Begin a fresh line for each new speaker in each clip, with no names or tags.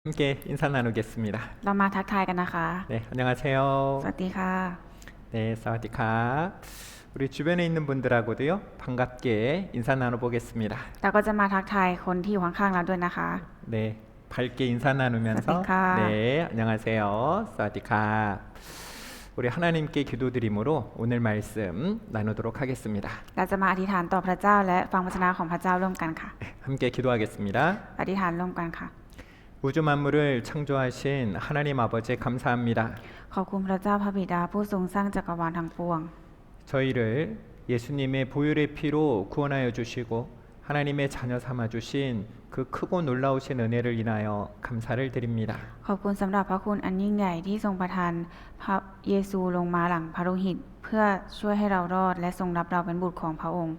함께 인사 나누겠습니다.
เรามาทักทายกันนะคะ
네, 안녕하세요.
สวัสดีค่ะ
네, 사와디캅. 우리 주변에 있는 분들하고도요, 반갑게 인사 나눠보겠습니다.
เราก็จะมาทักทายคนที่อยู่ข้างๆเราด้วยนะคะ
네, 밝게 인사 나누면서
사와디캅.
네, 안녕하세요. 사와디캅. 우리 하나님께 기도드림으로 오늘 말씀 나누도록 하겠습니다.
เราจะมาอธิษฐานต่อพระเจ้าและฟังพระวจนะของพระเจ้าร่วมกันค่ะ
함께 기도하겠습니다.
อธิษฐานร่วมกันค่ะ
우주 만물을 창조하신 하나님 아버지 감사합니다.
ขอบคุณพระเจ้าพระบิดาผู้ทรงสร้างจักรวาลทั้งปวง
저희를 예수님의 보혈의 피로 구원하여 주시고 하나님의 자녀 삼아 주신 그 크고 놀라우신 은혜를 인하여 감사를 드립니다.
ขอบคุณสำหรับพระคุณอันยิ่งใหญ่ที่ทรงประทานพระเยซูลงมาหลังพระโลหิตเพื่อช่วยให้เรารอดและทรงรับเราเป็นบุตรของพระองค์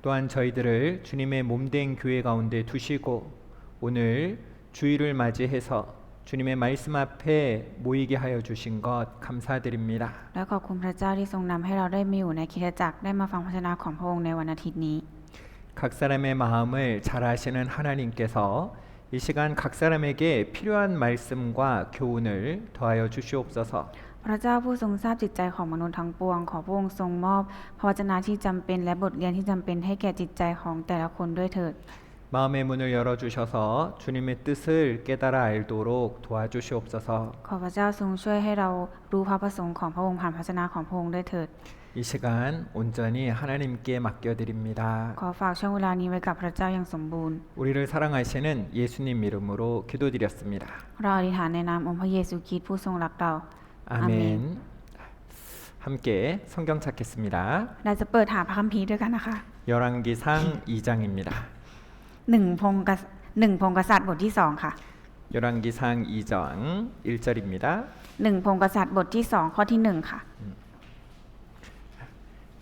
또한 저희들을 주님의 몸된 교회 가운데 두시고 오늘 주일을 맞이해서 주님의 말씀 앞에 모이게 하여 주신 것 감사드립니다.
และขอบคุณพระเจ้าที่ทรงนำให้เราได้มีอยู่ในคริสตจักรได้มาฟังพระวจนะของพระองค์ในวันอาทิตย์นี้
각 사람의 마음을 잘 아시는 하나님께서 이 시간 각 사람에게 필요한 말씀과 교훈을 더하여 주시옵소서.
พระเจ้าผู้ทรงทราบจิตใจของมนุษย์ทั้งปวงขอพระองค์ทรงมอบพระวจนะที่จำเป็นและบทเรียนที่จำเป็นให้แก่จิตใจของแต่ละคนด้วยเถิด
마음의 문을 열어주셔서 주님의 뜻을 깨달아 알도록 도와주시옵소서.
ขอพระเจ้าทรงช่วยให้เรารู้พระประสงค์ของพระองค์ผ่านพระวจนะของพระองค์ด้วยเถิด
이 시간 온전히 하나님께 맡겨드립니다.
ขอฝากช่วงเวลานี้ไว้กับพระเจ้าอย่างสมบูรณ์
우리를 사랑하시는 예수님 이름으로 기도드렸습니다.
เราอธิษฐานในนามองค์พระเยซูคริสต์ผู้ทรงรักเรา
아멘. 함께 성경 찾겠습니다.
เราจะเปิดหาพระคัมภีร์ด้วยกันนะคะ
열왕기상 2장입니다.
หนึ่งพงศ์กษัตริย์บทที่2ค่ะ
열왕기상 2장 1절입니다.
หนึ่งพงศ์กษัตริย์บทที่2ข้อที่1ค่ะ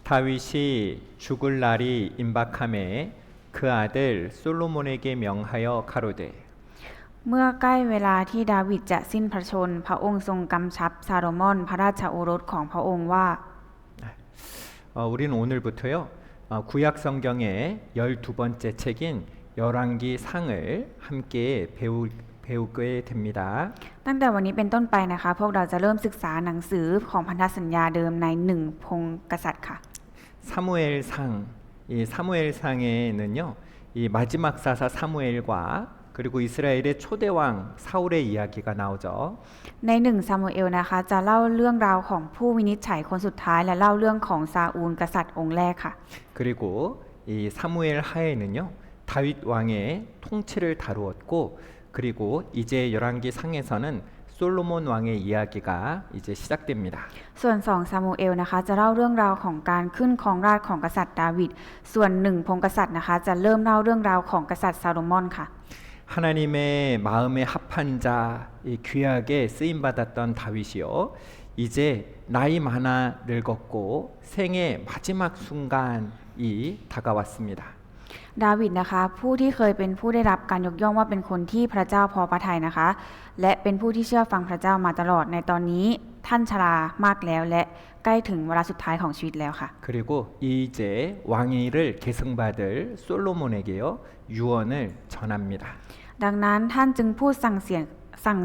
다윗이 죽을 날이 임박함에 그 아들 솔로몬에게 명하여 가로되
เมื่อใกล้เวลาที่ดาวิดจะสิ้นพระชนม์พระองค์ทรงกำชับซาโลมอนพระราชโอรสของพระองค์ว่า
우리는 오늘부터요 구약 성경의 12번째 책인 열왕기상을 함께 배우게 됩니다.
ตั้งแต่วันนี้เป็นต้นไปนะคะพวกเราจะเริ่มศึกษาหนังสือของพันธสัญญาเดิมในหนึ่งพงศ์กษัตริย์ค่ะ
사무엘상 이 사무엘상에는요 이 마지막 사사 사무엘과 그리고 이스라엘의 초대왕 사울의 이야기가 나오죠.
ในหนึ่งซามูเอลนะคะจะเล่าเรื่องราวของผู้วินิจฉัยคนสุดท้ายและเล่าเรื่องของซาอูลกษัตริย์องค์แรกค่ะ
그리고 이 사무엘 하에는요 다윗 왕의 통치를 다루었고 그리고 이제 열왕기상에서는 솔로몬 왕의 이야기가 이제 시작됩니다.
ส่วน2ซามูเอลนะคะจะเล่าเรื่องราวของการขึ้นครองราชย์ของกษัตริย์ดาวิดส่วน1พงศ์กษัตริย์นะคะจะเริ่มเล่าเรื่องราวของกษัตริย์ซาโลมอนค่ะ
하나님의 마음에 합한 자 이 귀하게 쓰임 받았던 다윗이요 이제 나이 많아 늙었고 생의 마지막 순간이 다가왔습니다.
ดาวิดนะคะผู้ที่เคยเป็นผู้ได้รับการยกย่องว่าเป็นคนที่พระเจ้าพอพระทัยนะคะและเป็นผู้ที่เชื่อฟังพระเจ้ามาตลอดในตอนนี้ท่านชรามากแล้วและใกล้ถึงเวลาสุดท้ายของชีวิตแล้วค่ะ
그리고 이제 왕위를 계승받을 솔로몬에게요 유언을 전합니다.
ดังนั้นท่านจึงพูดสั่งเ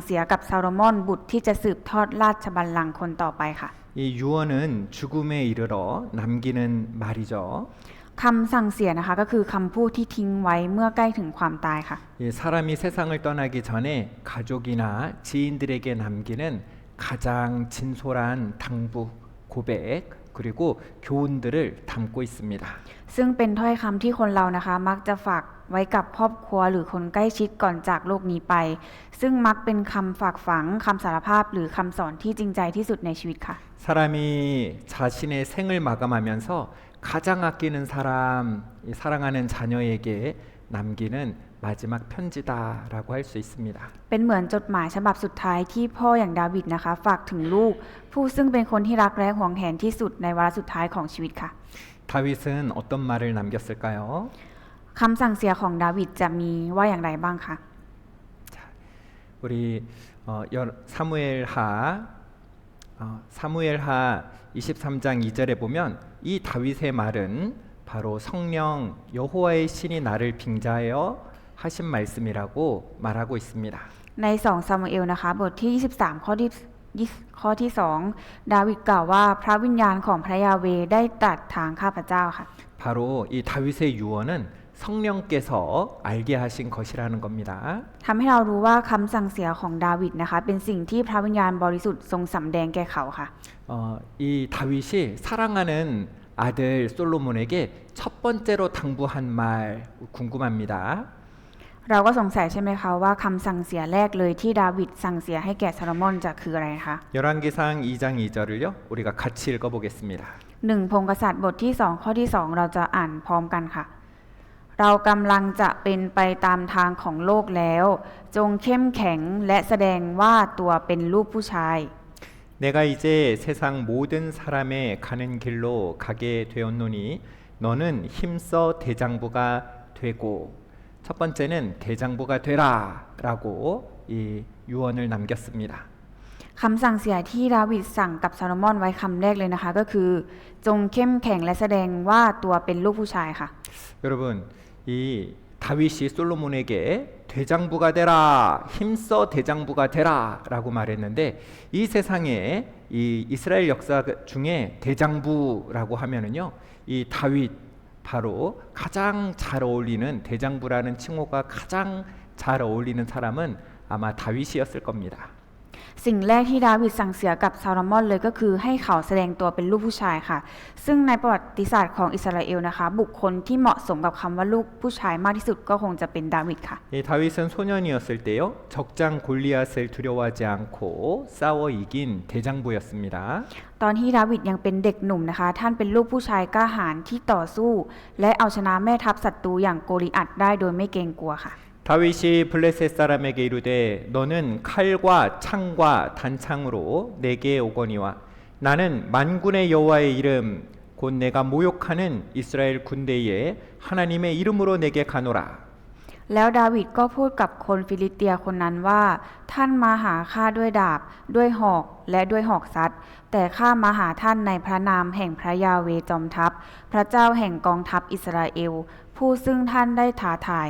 สียกับซาโลมอนบุตรที่จะสืบทอดราชบัลลังก์คนต่อไปค่ะ
이 유언은 죽음에 이르러 남기는 말이죠.
คำสั่งเสียนะคะก็คือคำพูดที่ทิ้งไว้เมื่อใกล้ถึงความตายค่ะ
이 사람이 세상을 떠나기 전에 가족이나 지인들에게 남기는 가장 진솔한 당부, 고백 그리고 교훈들을 담고 있습니다.
ซึ่งเป็นถ้อยคำที่คนเรานะคะมักจะฝากไว้กับครอบครัวหรือคนใกล้ชิดก่อนจากโลกนี้ไป ซึ่งมักเป็นคำฝากฝังคำสารภาพหรือคำสอนที่จริงใจที่สุดในชีวิตค่ะ
사람이 자신의 생을 마감하면서 가장 아끼는 사람, 이 사랑하는 자녀에게 남기는 마지막 편지다라고 할 수 있습니다.
เป็นเหมือนจดหมายฉบับสุดท้ายที่พ่ออย่างดาวิดนะคะฝากถึงลูกผู้ซึ่งเป็นคนที่รักและหวงแหนที่สุดในวาระสุดท้ายของชีวิตค่ะ
다윗은 어떤 말을 남겼을까요?
คำสั่งเสียของดาวิดจะมีว่าอย่างไรบ้างคะ
우리 사무엘하 23장 2절에 보면 이 다윗의 말은 바로 성령 여호와의 신이 나를 빙자하여 하신 말씀이라고 말하고 있습니다.
ใน2ซามูเอลนะคะบทที่23ข้อที่2ดาวิดกล่าวว่าพระวิญญาณของพระยาเวห์ได้ตรัสทางข้าพเจ้าค่ะ
바로 이 다윗의 유언은 성령께서 알게 하신 것이라는 겁니다.
ทำให้เรารู้ว่าคำสั่งเสียของดาวิดนะคะเป็นสิ่งที่พระวิญญาณบริสุทธิ์ทรงสำแดงแก่เขาค่ะ
이 다윗이 사랑하는 아들 솔로몬에게 첫 번째로 당부한 말 궁금합니다.
เราก็สงสัยใช่ไหมคะว่าคำสั่งเสียแรกเลยที่ดาวิดสั่งเสียให้แก่ซาโลมอนจะคืออะไรคะ
열왕기상 2장 2절을요. 우리가 같이 읽어보겠습니다.
1 พงศ์กษัตริย์บทที่2ข้อที่2เราจะอ่านพร้อมกันค่ะ เรากำลังจะเป็นไปตามทางของโลกแล้ว จงเข้มแข็งและแสดงว่าตัวเป็นลูกผู้ชาย
내가 이제 세상 모든 사람의 가는 길로 가게 되었노니 너는 힘써 대장부가 되고 첫 번째는 대장부가 되라라고 이 유언을 남겼습니다.
คำสั่งเสียที่ดาวิดสั่งกับซาโลมอนไว้คำแรกเลยนะคะก็คือจงเข้มแข็งและแสดงว่าตัวเป็นลูกผู้ชายค่ะ
여러분 이 다윗이 솔로몬에게 대장부가 되라 힘써 대장부가 되라라고 말했는데 이 세상에 이 이스라엘 역사 중에 대장부라고 하면은요 이 다윗 바로 가장 잘 어울리는 대장부라는 칭호가 가장 잘 어울리는 사람은 아마 다윗이었을 겁니다.
สิ่งแรกที่ดาวิดสั่งเสียกับซาโลมอนเลยก็คือให้เขาแสดงตัวเป็นลูกผู้ชายค่ะซึ่งในประวัติศาสตร์ของอิสราเอลนะคะบุคคลที่เหมาะสมกับคำว่าลูกผู้ชายมากที่สุดก็คงจะเป็นดาวิดค่ะ
이 다윗은 소년이었을 때요 적장 골리앗을 두려워하지 않고 싸워 이긴 대장부였습니다.
ตอนที่ดาวิดยังเป็นเด็กหนุ่มนะคะท่านเป็นลูกผู้ชายกล้าหาญที่ต่อสู้และเอาชนะแม่ทัพศัตรูอย่างโกลิอัตได้โดยไม่เกรงกลัวค่ะ
다윗이 블레셋 사람에게 이르되 너는 칼과 창과 단창으로 내게 오거니와 나는 만군의 여호와의 이름 곧 내가 모욕하는 이스라엘 군대의 하나님의 이름으로 내게 가노라.
แล้วดาวิดก็พูดกับคนฟิลิสเตียคนนั้นว่าท่านมาหาข้าด้วยดาบด้วยหอกและด้วยหอกซัดแต่ข้ามาหาท่านในพระนามแห่งพระยาเวห์จอมทัพพระเจ้าแห่งกองทัพอิสราเอลผู้ซึ่งท่านได้ท้าทาย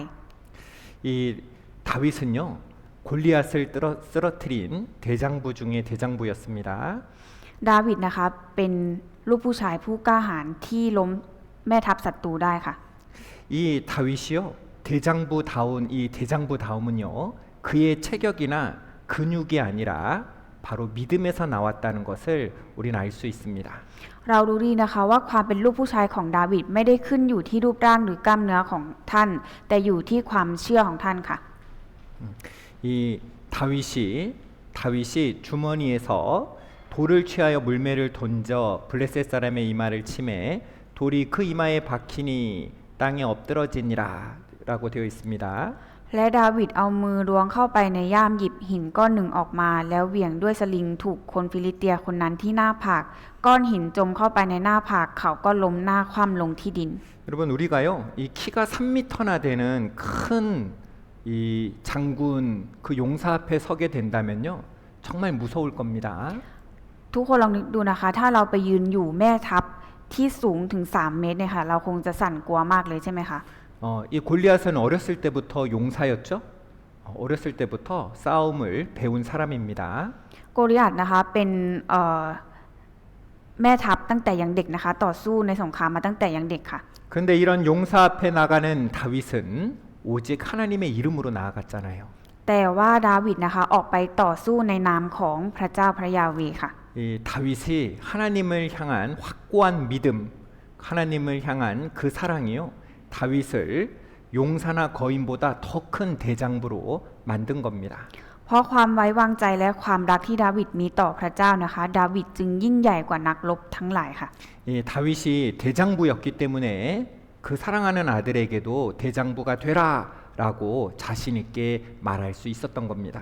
이 다윗은요 골리앗을 쓰러뜨린 대장부 중에 대장부였습니다.
ดาวิดนะคะเป็นลูกผู้ชายผู้กล้าหาญที่ล้มแม่ทัพศัตรูได้ค่ะ
이 다윗이요 대장부다운 이 대장부다움은요 그의 체격이나 근육이 아니라 바로 믿음에서 나왔다는 것을 우리는 알 수 있습니다.
เรารู้ดีนะคะว่าความเป็นลูกผู้ชายของดาวิดไม่ได้ขึ้นอยู่ที่รูปร่างหรือกล้ามเนื้อของท่านแต่อยู่ที่ความเชื่อของท่านค่ะ
이 다윗이 주머니에서 돌을 취하여 물매를 던져 블레셋 사람의 이마를 치매 돌이 그 이마에 박히니 땅에 엎드러지니라라고 되어 있습니다.
และดาวิดเอามือล้วงเข้าไปในย่ามหยิบหินก้อนหนึ่งออกมาแล้วเหวี่ยงด้วยสลิงถูกคนฟิลิสเตียคนนั้นที่หน้าผากก้อนหินจมเข้าไปในหน้าผากเขาก็ล้มหน้าคว่ำลงที่ดิน
여러분 우리가요 이 키가 3m나 되는 큰 이 장군 그 용사 앞에 서게 된다면요 정말 무서울 겁니다.
ทุกคนลองนึกดูนะคะถ้าเราไปยืนอยู่แม่ทัพที่สูงถึง3 เมตรเนี่ยค่ะเราคงจะสั่นกลัวมากเลยใช่ไหมคะ
이 골리앗은 어렸을 때부터 용사였죠. 어렸을 때부터 싸움을 배운 사람입니다.
โกลิอัตนะคะเป็นแม่ทัพตั้งแต่ยังเด็กนะคะต่อสู้ในสงครามมาตั้งแต่ยังเด็กค่ะ
근데 이런 용사 앞에 나가는 다윗은 오직 하나님의 이름으로 나아갔잖아요.
แต่ว่าดาวิดนะคะออกไปต่อสู้ในนามของพระเจ้าพระยาเวห์ค่ะ
이 다윗이 하나님을 향한 확고한 믿음, 하나님을 향한 그 사랑이요. 다윗을 용사나 거인보다 더 큰 대장부로 만든 겁니다.
เพราะความไว้วางใจและความรักที่ดาวิดมีต่อพระเจ้านะคะดาวิดจึงยิ่งใหญ่กว่านักรบทั้งหลายค่ะ
이 다윗이 대장부였기 때문에 그 사랑하는 아들에게도 대장부가 되라라고 자신 있게 말할 수 있었던 겁니다.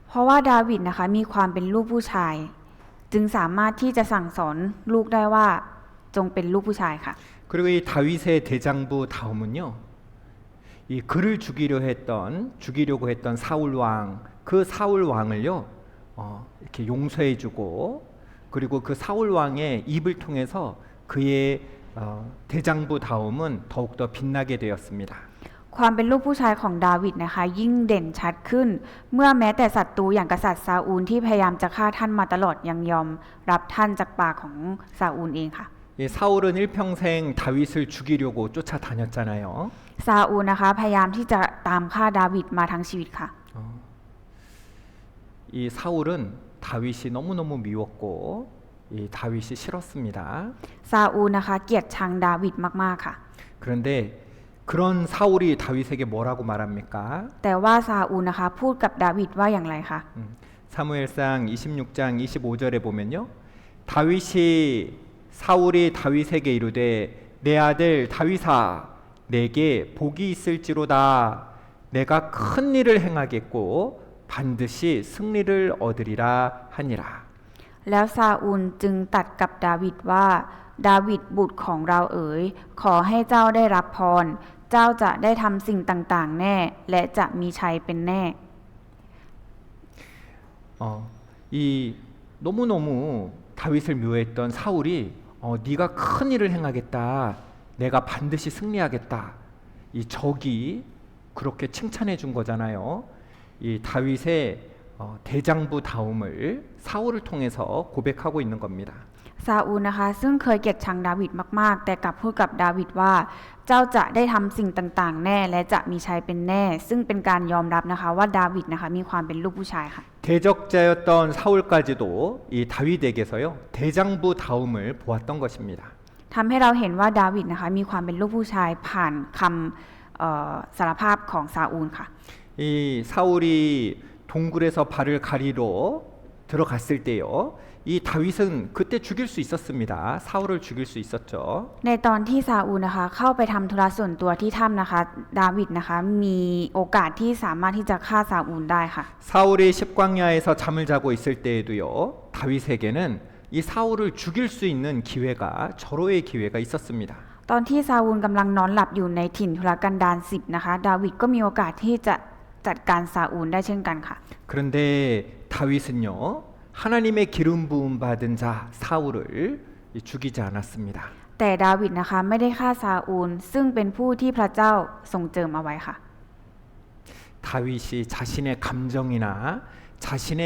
เพราะว่าดาวิดนะคะมีความเป็นลูกผู้ชายจึงสามารถที่จะสั่งสอนลูกได้ว่าจงเป็นลูกผู้ชายค่ะ
그리고 이 다윗의 대장부 다음은요. 이 그를 죽이려고 했던 사울 왕, 그 사울 왕을요. 이렇게 용서해주고 그리고 그 사울 왕의 입을 통해서 그의 대장부 다음은 더욱더 빛나게 되었습니다.
ความเป็นลูกผู้ชายของดาวิดนะคะยิ่งเด่นชัดขึ้น เมื่อแม้แต่ศัตรูอย่างกษัตริย์ซาอูลที่พยายามจะฆ่าท่านมาตลอดยังยอมรับท่านจากปากของซาอูลเองค่ะ
이 사울은 일평생 다윗을 죽이려고 쫓아다녔잖아요.
ซาอูลนะคะพยายามที่จะตามฆ่าดาวิดมาทั้งชีวิตค่ะ
이 사울은 다윗이 너무너무 미웠고 이 다윗이 싫었습니다.
ซาอูลนะคะเกลียดชังดาวิดมากๆค่ะ
그런데 그런 사울이 다윗에게 뭐라고 말합니까?
แต่ว่าซาอูลนะคะพูดกับดาวิดว่าอย่างไรคะ
사무엘상 26장 25절에 보면요. 다윗이 사울이 다윗에게 이르되 내 아들 다윗아 내게 복이 있을지로다 내가 큰 일을 행하겠고 반드시 승리를 얻으리라 하니라.
แล้วซาอูลจึงตรัสกับดาวิดว่าดาวิดบุตรของเราเอ๋ยขอให้เจ้าได้รับพรเจ้าจะได้ทำสิ่งต่างๆแน่และจะมีชัยเป็นแน่
이 너무너무 다윗을 묘했던 사울이 네가 큰 일을 행하겠다. 내가 반드시 승리하겠다. 이 적이 그렇게 칭찬해 준 거잖아요. 이 다윗의 대장부다움을 사울을 통해서 고백하고 있는 겁니다.
ซาอูลนะคะซึ่งเคยเกลียดชังดาวิดมากๆแต่กลับพูดกับดาวิดว่าเจ้าจะได้ทำสิ่งต่างๆแน่และจะมีชัยเป็นแน่ซึ่งเป็นการยอมรับนะคะว่าดาวิดนะคะมีความเป็นลูกผู้ชายค่ะ
대적자였던 사울까지도 이 다윗에게서요 대장부다움을 보았던 것입니다.
ทำให้เราเห็นว่าดาวิดนะคะมีความเป็นลูกผู้ชายผ่านคำสารภาพของซาอูลค่ะ
이 사울이 동굴에서 발을 가리러 들어갔을 때요. 이 다윗은 그때 죽일 수 있었습니다. 사울을 죽일 수 있었죠.
ในตอนที่ซาอูลนะคะเข้าไปทำธุระส่วนตัวที่ถ้ำนะคะดาวิดนะคะมีโอกาสที่สามารถที่จะฆ่าซาอูลได้ค่ะ
사울이 십광야에서 잠을 자고 있을 때에도요. 다윗에게는 이 사울을 죽일 수 있는 기회가 절호의 기회가 있었습니다.
ตอนที่ซาอูลกำลังนอนหลับอยู่ในถิ่นทุรกันดาร10นะคะดาวิดก็มีโอกาสที่จะจัดการซาอูลได้เช่นกันค่ะ
그런데 다윗은요. 하나님의 기름 부음 받은 자 사울을 죽이지 않았습니다.
แต่ดาวิดนะคะไม่ได้ฆ่าซาอูลซึ่งเป็นผู้ที่พระเจ้าทรงเจิมเอาไว้ค่ะ
다윗이 자신의 감정이나 자신의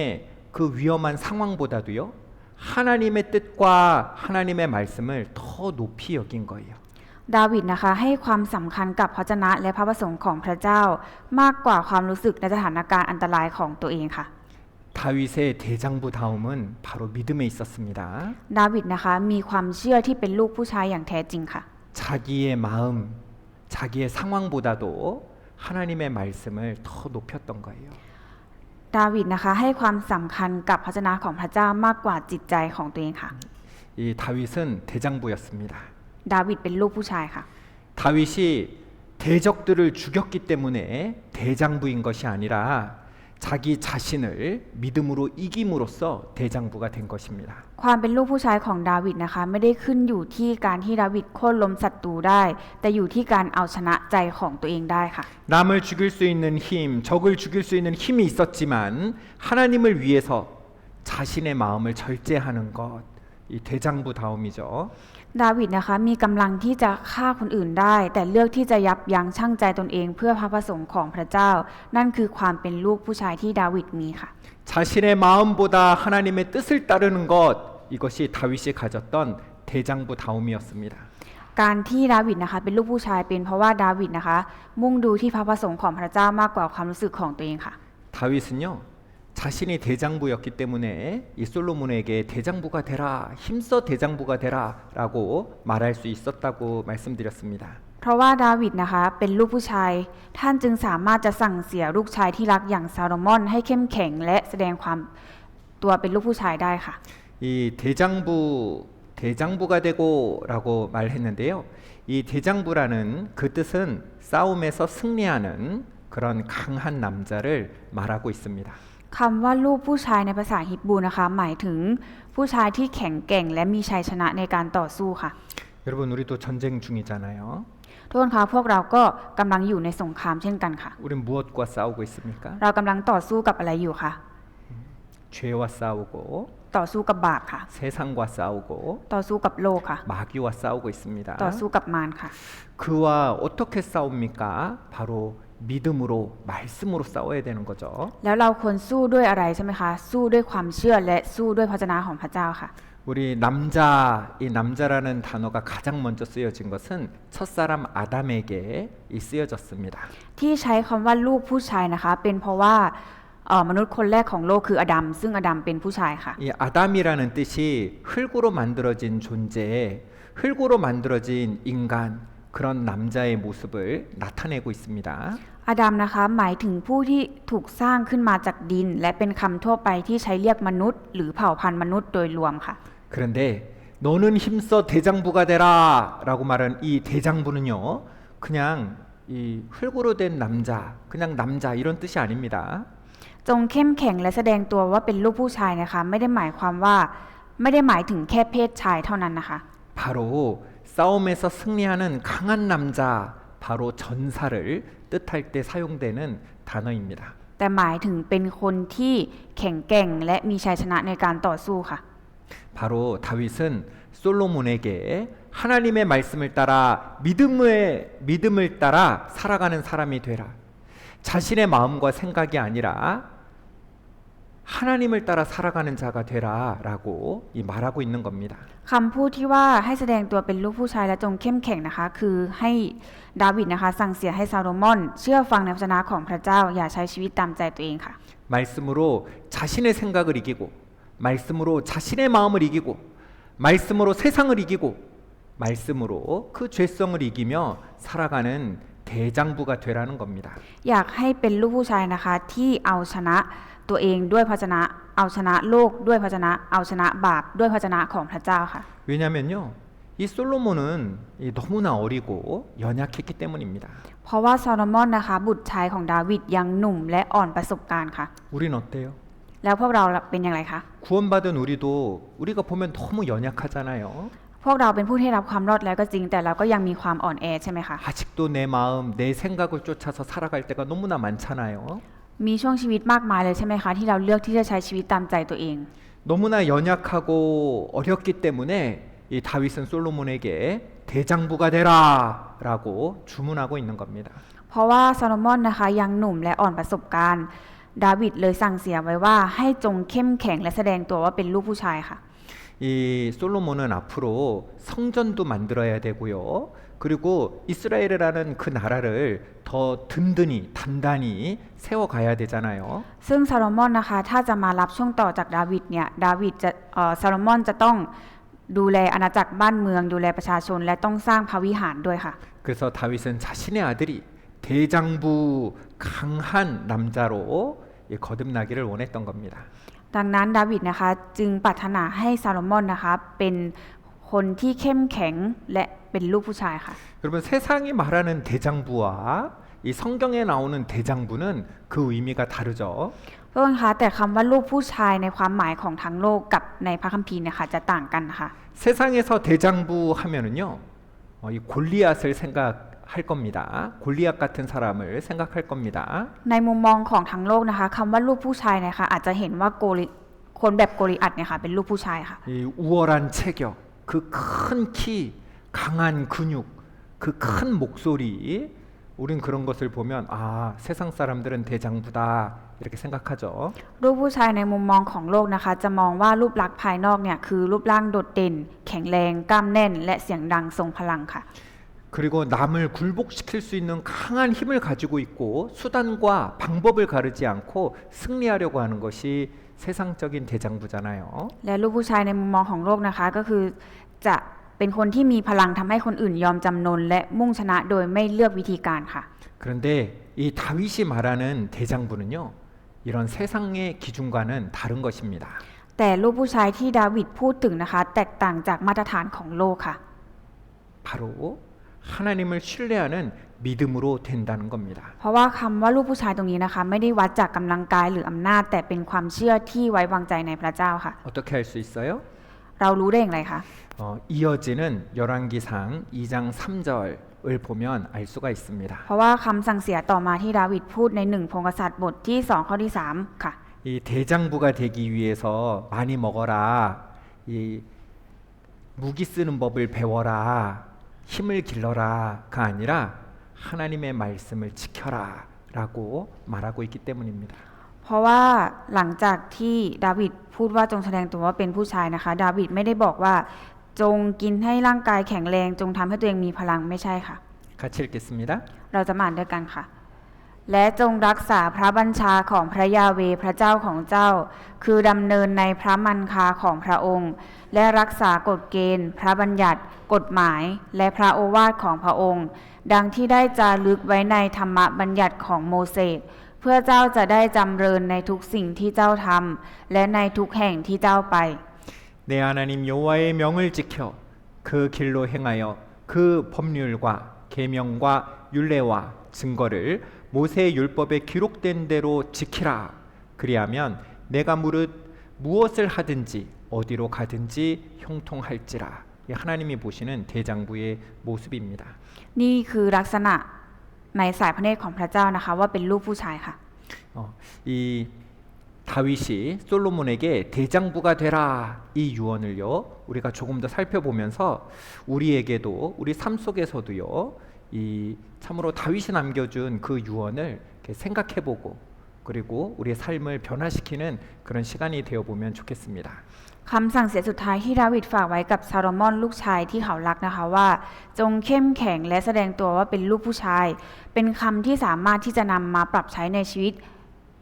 그 위험한 상황보다도요. 하나님의 뜻과 하나님의 말씀을 더 높이 여긴 거예요.
ดาวิดนะคะให้ความสำคัญกับพระวจนะและพระประสงค์ของพระเจ้ามากกว่าความรู้สึกในสถานการณ์อันตรายของตัวเองค่ะ
다윗의 대장부다움은 바로 믿음에 있었습니다.
ดาวิดนะคะมีความเชื่อที่เป็นลูกผู้ชายอย่างแท้จริงค่ะ
자기의 마음, 자기의 상황보다도 하나님의 말씀을 더 높였던 거예요.
ดาวิดนะคะให้ความสำคัญกับพระวจนะของพระเจ้ามากกว่าจิตใจของตัวเองค่ะ
이 다윗은 대장부였습니다.
ดาวิดเป็นลูกผู้ชายค่ะ
다윗이 대적들을 죽였기 때문에 대장부인 것이 아니라 자기 자신을 믿음으로 이김으로써 대장부가 된 것입니다.
ความเป็นลูกผู้ชายของดาวิดนะคะไม่ได้ขึ้นอยู่ที่การที่ดาวิดโค่นล้มศัตรูได้แต่อยู่ที่การเอาชนะใจของตัวเองได้ค่ะ
남을 죽일 수 있는 힘, 적을 죽일 수 있는 힘이 있었지만 하나님을 위해서 자신의 마음을 절제하는 것, 이 대장부다움이죠.
ดาวิดนะคะมีกำลังที่จะฆ่าคนอื่นได้แต่เลือกที่จะยับยั้งชั่งใจตนเองเพื่อพระประสงค์ของพระเจ้านั่นคือความเป็นลูกผู้ชายที่ดาวิดมีค่ะ
자신의 마음보다 하나님의 뜻을 따르는 것, 이것이 다윗이 가졌던 대장부다움이었습니다.
การที่ดาวิดนะคะเป็นลูกผู้ชายเป็นเพราะว่าดาวิดนะคะมุ่งดูที่พระประสงค์ของพระเจ้ามากกว่าความรู้สึกของตัวเองค่ะ
다윗은요. 자신이 대장부였기 때문에 이 솔로몬에게 대장부가 되라, 힘써 대장부가 되라라고 말할 수 있었다고 말씀드렸습니다.
เพราะว่าดาวิดนะคะเป็นลูกผู้ชายท่านจึงสามารถจะสั่งเสียลูกชายที่รักอย่างซาโลมอนให้เข้มแข็งและแสดงความตัวเป็นลูกผู้ชายได้ค่ะ
이 대장부가 되고라고 말했는데요. 이 대장부라는 그 뜻은 싸움에서 승리하는 그런 강한 남자를 말하고 있습니다.
คำว่าลูกผู้ชายในภาษาฮิบรูนะคะหมายถึงผู้ชายที่แข็งแกร่งและมีชัยชนะในการต่อสู้ค่ะ
여러분 우리도 전쟁 중이잖아요.
ทุกคนคะพวกเราก็กำลังอยู่ในสงครามเช่นกันค่ะ
우린 무엇과 싸우고 있습니까?
เรากำลังต่อสู้กับอะไรอยู่คะ
죄와 싸우고
ต่อสู้กับบาปค่ะ
세상과 싸우고
ต่อสู้กับโลกค่ะ
마귀와 싸우고 있습니다.
ต่อสู้กับมารค่ะ
그와 어떻게 싸웁니까? 바로 믿음으로 말씀으로 싸워야 되는 거죠.
แล้วเราควรสู้ด้วยอะไรใช่ไหมคะ สู้ด้วยความเชื่อและสู้ด้วยพระวจนะของพระเจ้าค่ะ
우리 남자, 이 남자라는 단어가 가장 먼저 쓰여진 것은 첫사람 아담에게 쓰여졌습니다.
ที่ใช้คำว่าลูกผู้ชายนะคะ เป็นเพราะว่ามนุษย์คนแรกของโลกคืออดัมซึ่งอดัมเป็นผู้ชายค่ะ
이 아담이라는 뜻이 흙으로 만들어진 존재, 흙으로 만들어진 인간, 그런 남자의 모습을 나타내고 있습니다.
อดัมนะคะหมายถึงผู้ที่ถูกสร้างขึ้นมาจากดิน และเป็นคำทั่วไปที่ใช้เรียกมนุษย์ หรือเผ่าพันธุ์มนุษย์โดยรวมค่ะ
그런데 너는 힘써 대장부가 되라 라고 말한 이 대장부는요, 그냥 이 흙으로 된 남자, 그냥 남자 이런 뜻이 아닙니다.
จงเข้มแข็งและแสดงตัวว่าเป็นลูกผู้ชายนะคะ ไม่ได้หมายถึงแค่เพศชายเท่านั้นนะคะ
바로 싸움에서 승리하는 강한 남자, 바로 전사를 뜻할 때 사용되는 단어입니다.
แต่หมายถึงเป็นคนที่แข็งแกร่งและมีชัยชนะในการต่อสู้ค่ะ
바로 다윗은 솔로몬에게 하나님의 말씀을 따라 믿음을 따라 살아가는 사람이 되라. 자신의 마음과 생각이 아니라 하나님을 따라 살아가는 자가 되라라고 말하고 있는 겁니다.
คำพูดที่ว่าให้แสดงตัวเป็นลูกผู้ชายและจงเข้มแข็งนะคะ คือให้ดาวิดนะคะสั่งเสียให้ซาโลมอนเชื่อฟังในพระวจนะของพระเจ้าอย่าใช้ชีวิตตามใจตัวเองค่ะ
말씀으로 자신의 생각을 이기고, 말씀으로 자신의 마음을 이기고, 말씀으로 세상을 이기고, 말씀으로 그 죄성을 이기며 살아가는 대장부가 되라는 겁니다.
อยากให้เป็นลูกผู้ชายนะคะที่เอาชนะตัวเองด้วยพระวจนะเอาชนะโลกด้วยพระวจนะเอาชนะบาปด้วยพระวจนะของพระเจ้าค่ะ
왜냐면요, 이 솔로몬은 너무나 어리고 연약했기 때문입니다.
เพราะว่าซาโลมอนนะคะบุตรชายของดาวิดยังหนุ่มและอ่อนประสบการณ์ค่ะ
우린 어때요?
แล้วพวกเราเป็นอย่างไรคะ
구원받은 우리가 보면 너무 연약하잖아요.
พวกเราเป็นผู้ที่รับความรอดแล้วก็จริงแต่เราก็ยังมีความอ่อนแอใช่ไหมคะ
아직도 내 마음, 내 생각을 쫓아서 살아갈 때가 너무나 많잖아요.
มีช่วงชีวิตมากมายเลยใช่ไหมคะที่เราเลือกที่จะใช้ชีวิตตามใจตัวเอง
너무나 연약하고 어렸기 때문에 이 다윗은 솔로몬에게 대장부가 되라라고 주문하고 있는 겁니다.
เพราะว่าซาโลมอนนะคะยังหนุ่มและอ่อนประสบการณ์ดาวิดเลยสั่งเสียไว้ว่าให้จงเข้มแข็งและแสดงตัวว่าเป็นลูกผู้ชายค่ะ
이 솔로몬은 앞으로 성전도 만들어야 되고요. 그리고 이스라엘이라는 그 나라를 더 든든히 단단히 세워가야 되잖아요.
ซึ่งซาโลมอนนะคะถ้าจะมารับช่วงต่อจากดาวิดเนี่ยซาโลมอนจะต้องดูแลอาณาจักรบ้านเมืองดูแลประชาชนและต้องสร้างพระวิหารด้วยค่ะ
그래서 다윗은 자신의 아들이 대장부 강한 남자로 거듭나기를 원했던 겁니다.
ดังนั้นดาวิดนะคะจึงปรารถนาให้ซาโลมอนนะคะเป็นคนที่เข้มแข็งและเป็นลูกผู้ชายค่ะ
여러분 세상이 말하는 대장부와 이 성경에 나오는 대장부는 그 의미가 다르죠.
เพื่อนคะแต่คำว่าลูกผู้ชายในความหมายของทั้งโลกกับในพระคัมภีร์เนี่ยค่ะจะต่างกันนะคะ
세상에서 대장부 하면은요, 이 골리앗을 생각할 겁니다. 골리앗 같은 사람을 생각할 겁니다.
ในมุมมองของทั้งโลกนะคะคำว่าลูกผู้ชายนะคะอาจจะเห็นว่าคนแบบโกลิอัตเนี่ยค่ะเป็นลูกผู้ชายค่ะ
이 우월한 체격, 그 큰 키, 강한 근육, 그 큰 목소리, 우린 그런 것을 보면 아 세상 사람들은 대장부다 이렇게 생각하죠.
รูปผู้ชายในมุมมองของโลกนะคะจะมองว่ารูปลักษณ์ภายนอกเนี่ยคือรูปร่างโดดเด่น แข็งแรงกล้ามแน่น และเสียงดังทรงพลังค่ะ
그리고 남을 굴복시킬 수 있는 강한 힘을 가지고 있고 수단과 방법을 가르지 않고 승리하려고 하는 것이 세상적인 대장부잖아요.
และลูกผู้ชายในมุมมองของโลกนะคะก็คือจะเป็นคนที่มีพลังทำให้คนอื่นยอมจำนนและมุ่งชนะโดยไม่เลือกวิธีการค่ะ
그런데 이 다윗이 말하는 대장부는요, 이런 세상의 기준과는 다른 것입니다.
แต่ลูกผู้ชายที่ดาวิดพูดถึงนะคะแตกต่างจากมาตรฐานของโลกค่ะ
바로 하나님을 신뢰하는 믿음으로 된다는 겁니다.
เพราะว่าคำว่าลูกผู้ชายตรงนี้นะคะไม่ได้วัดจากกำลังกายหรืออำนาจแต่เป็นความเชื่อที่ไว้วางใจในพระเจ้าค่ะ
어떻게 할 수 있어요?
เรารู้ได้อย่างไรคะ
이어지는 열왕기상 2장 3절을 보면 알 수가 있습니다.
เพราะว่าคำสั่งเสียต่อมาที่ดาวิดพูดใน1 พงศ์กษัตริย์บทที่2 ข้อที่3ค่ะ
이 대장부가 되기 위해서 많이 먹어라. 이 무기 쓰는 법을 배워라. 힘을 길러라가 아니라 하나님의 말씀을 지켜라라고 말하고 있기 때문입니다.
เพราะว่าหลังจากที่ดาวิดพูดว่าจงแสดงตัวว่าเป็นผู้ชายนะคะดาวิดไม่ได้บอกว่าจงกินให้ร่างกายแข็งแรงจงทำให้ตัวเองมีพลังไม่ใช่ค่ะ
같이 읽겠습니다.
เราจะมาอ่านด้วยกันค่ะ และจงรักษาพระบัญชาของพระยาเวห์พระเจ้าของเจ้า คือดำเนินในพระมันคาของพระองค์ และรักษากฎเกณฑ์ พระบัญญัติ กฎหมาย และพระโอวาทของพระองค์ ดังที่ได้จารึกไว้ในธรรมบัญญัติของโมเสส เพื่อเจ้าจะได้จำเริญในทุกสิ่งที่เจ้าทำและในทุกแห่งที่เจ้าไป
내 하나님 여호와의 명을 지켜 그 길로 행하여 그 법률과 계명과 율례와 증거를 모세의 율법에 기록된 대로 지키라. 그리하면 내가 무릇 무엇을 하든지 어디로 가든지 형통할지라. 하나님이 보시는 대장부의 모습입니다.
นี่คือลักษณะในสายพระเนตรของพระเจ้านะคะว่าเป็นลูกผู้ชายค่ะ
이 다윗이 솔로몬에게 대장부가 되라 이 유언을요 우리가 조금 더 살펴보면서 우리에게도 우리 삶 속에서도요 이 참으로 다윗이 남겨준 그 유언을 이렇게 생각해보고 그리고 우리의 삶을 변화시키는 그런 시간이 되어보면 좋겠습니다.
คำสั่งเสียสุดท้ายที่ดาวิดฝากไว้กับซาโลมอนลูกชายที่เขารักนะคะว่าจงเข้มแข็งและแสดงตัวว่าเป็นลูกผู้ชาย เป็นคำที่สามารถที่จะนำมาปรับใช้ในชีวิต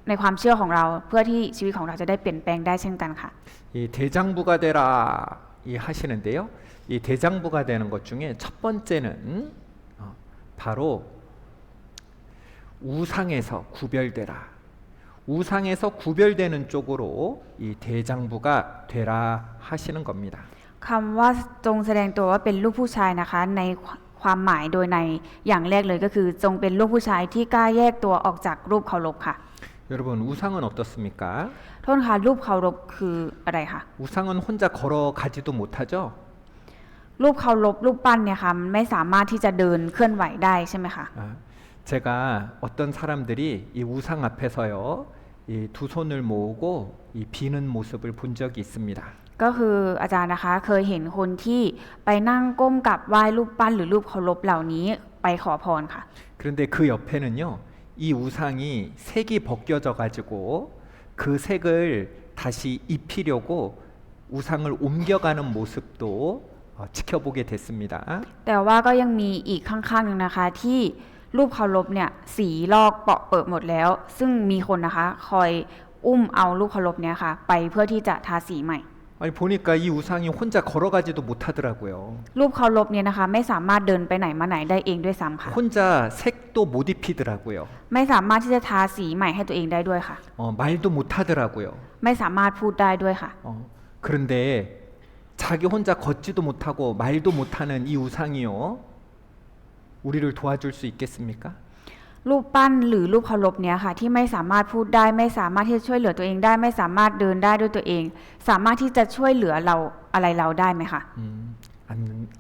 ในความเชื่อของเราเพื่อที่ชีวิตของเราจะได้เปลี่ยนแปลงได้เช่นกันค่ะ
이 대장부가 되라 이 하시는데요. 이 대장부가 되는 것 중에 첫 번째는 바로 우상에서 구별되라. 우상에서 구별되는 쪽으로 이 대장부가 되라 하시는 겁니다.
คำว่าจงแสดงตัวว่าเป็นลูกผู้ชายนะคะในความหมายโดยในอย่างแรกเลยก็คือจงเป็นลูกผู้ชายที่กล้าแยกตัวออกจากรูปเคารพค่ะ
여러분 우상은 어떻습니까?
โทษค่ะรูปเคารพคืออะไรคะ
우상은 혼자 걸어가지도 못하죠.
รูปเคารพรูปปั้นเนี่ยค่ะมันไม่สามารถที่จะเดินเคลื่อนไหวได้ใช่ไหมคะ
제가 어떤 사람들이 이 우상 앞에서요 이 두 손을 모으고 이 비는 모습을 본 적이 있습니다.
ก็คืออาจารย์นะคะเคยเห็นคนที่ไปนั่งก้มกับไหว้รูปปั้นหรือรูปเคารพเหล่านี้ไปขอพรค่ะ
그런데 그 옆에는요 이 우상이 색이 벗겨져 가지고 그 색을 다시 입히려고 우상을 옮겨가는 모습도 지켜보게 됐습니다.
แต่ว่าก็ยังมีอีกข้างๆนึงนะคะที่รูปเคารพเนี่ยสีลอกเปาะเปิดหมดแล้ว ซึ่งมีคนนะคะคอยอุ้มเอารูปเคารพเนี่ยค่ะไปเพื่อที่จะทาสีใหม่
아니 보니까 이 우상이 혼자 걸어가지도 못하더라고요.
รูปเคารพเนี่ยนะคะไม่สามารถเดินไปไหนมาไหนได้เองด้วยซ้ำค่ะ
혼자 색도 못 입히더라고요.
ไม่สามารถที่จะทาสีใหม่ให้ตัวเองได้ด้วยค่ะ
말도 못하더라고요.
ไม่สามารถพูดได้ด้วยค่ะ
그런데 자기 혼자 걷지도 못하고 말도 못하는 이 우상이요 우리를 도와줄 수 있겠습니까?
รูปปั้นหรือรูปเคารพเนี่ยค่ะที่ไม่สามารถพูดได้ไม่สามารถที่จะช่วยเหลือตัวเองได้ไม่สามารถเดินได้ด้วยตัวเอง สามารถที่จะช่วยเหลือเราอะไรเราได้ไหมคะ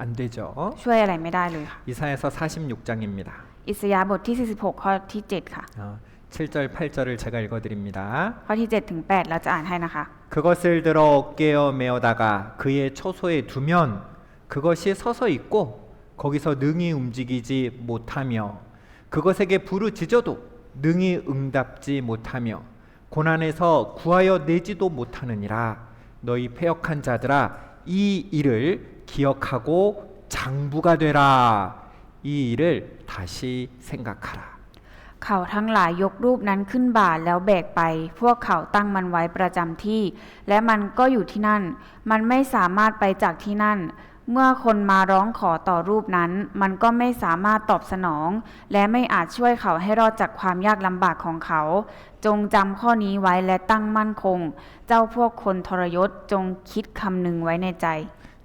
안 되죠.
ช่วยอะไรไม่ได้เลยค่ะ
이사야서 46장입니다.
อิสยาห์บทที่46ข้อที่7ค่ะ
7절 8절을 제가 읽어드립니다.
ข้อที่7ถึง8เราจะอ่านให้นะคะ
그것을 들어 어깨에 메어다가 그의 처소에 두면 그것이 서서 있고 거기서 능히 움직이지 못하며 그것에게 부르짖어도 능히 응답지 못하며 고난에서 구하여 내지도 못하느니라. 너희 패역한 자들아 이 일을 기억하고 장부가 되라. 이 일을 다시 생각하라.
เขาทั้งหลายยกรูปนั้นขึ้นบ่าแล้วแบกไปพวกเขาตั้งมันไว้ประจำที่และมันก็อยู่ที่นั่นมันไม่สามารถไปจากที่นั่นเมื่อคนมาร้องขอต่อรูปนั้นมันก็ไม่สามารถตอบสนองและไม่อาจช่วยเขาให้รอดจากความยากลำบากของเขาจงจำข้อนี้ไว้และตั้งมั่นคงเจ้าพวกคนทรยศจงคิดคำหนึ่งไว้ในใจ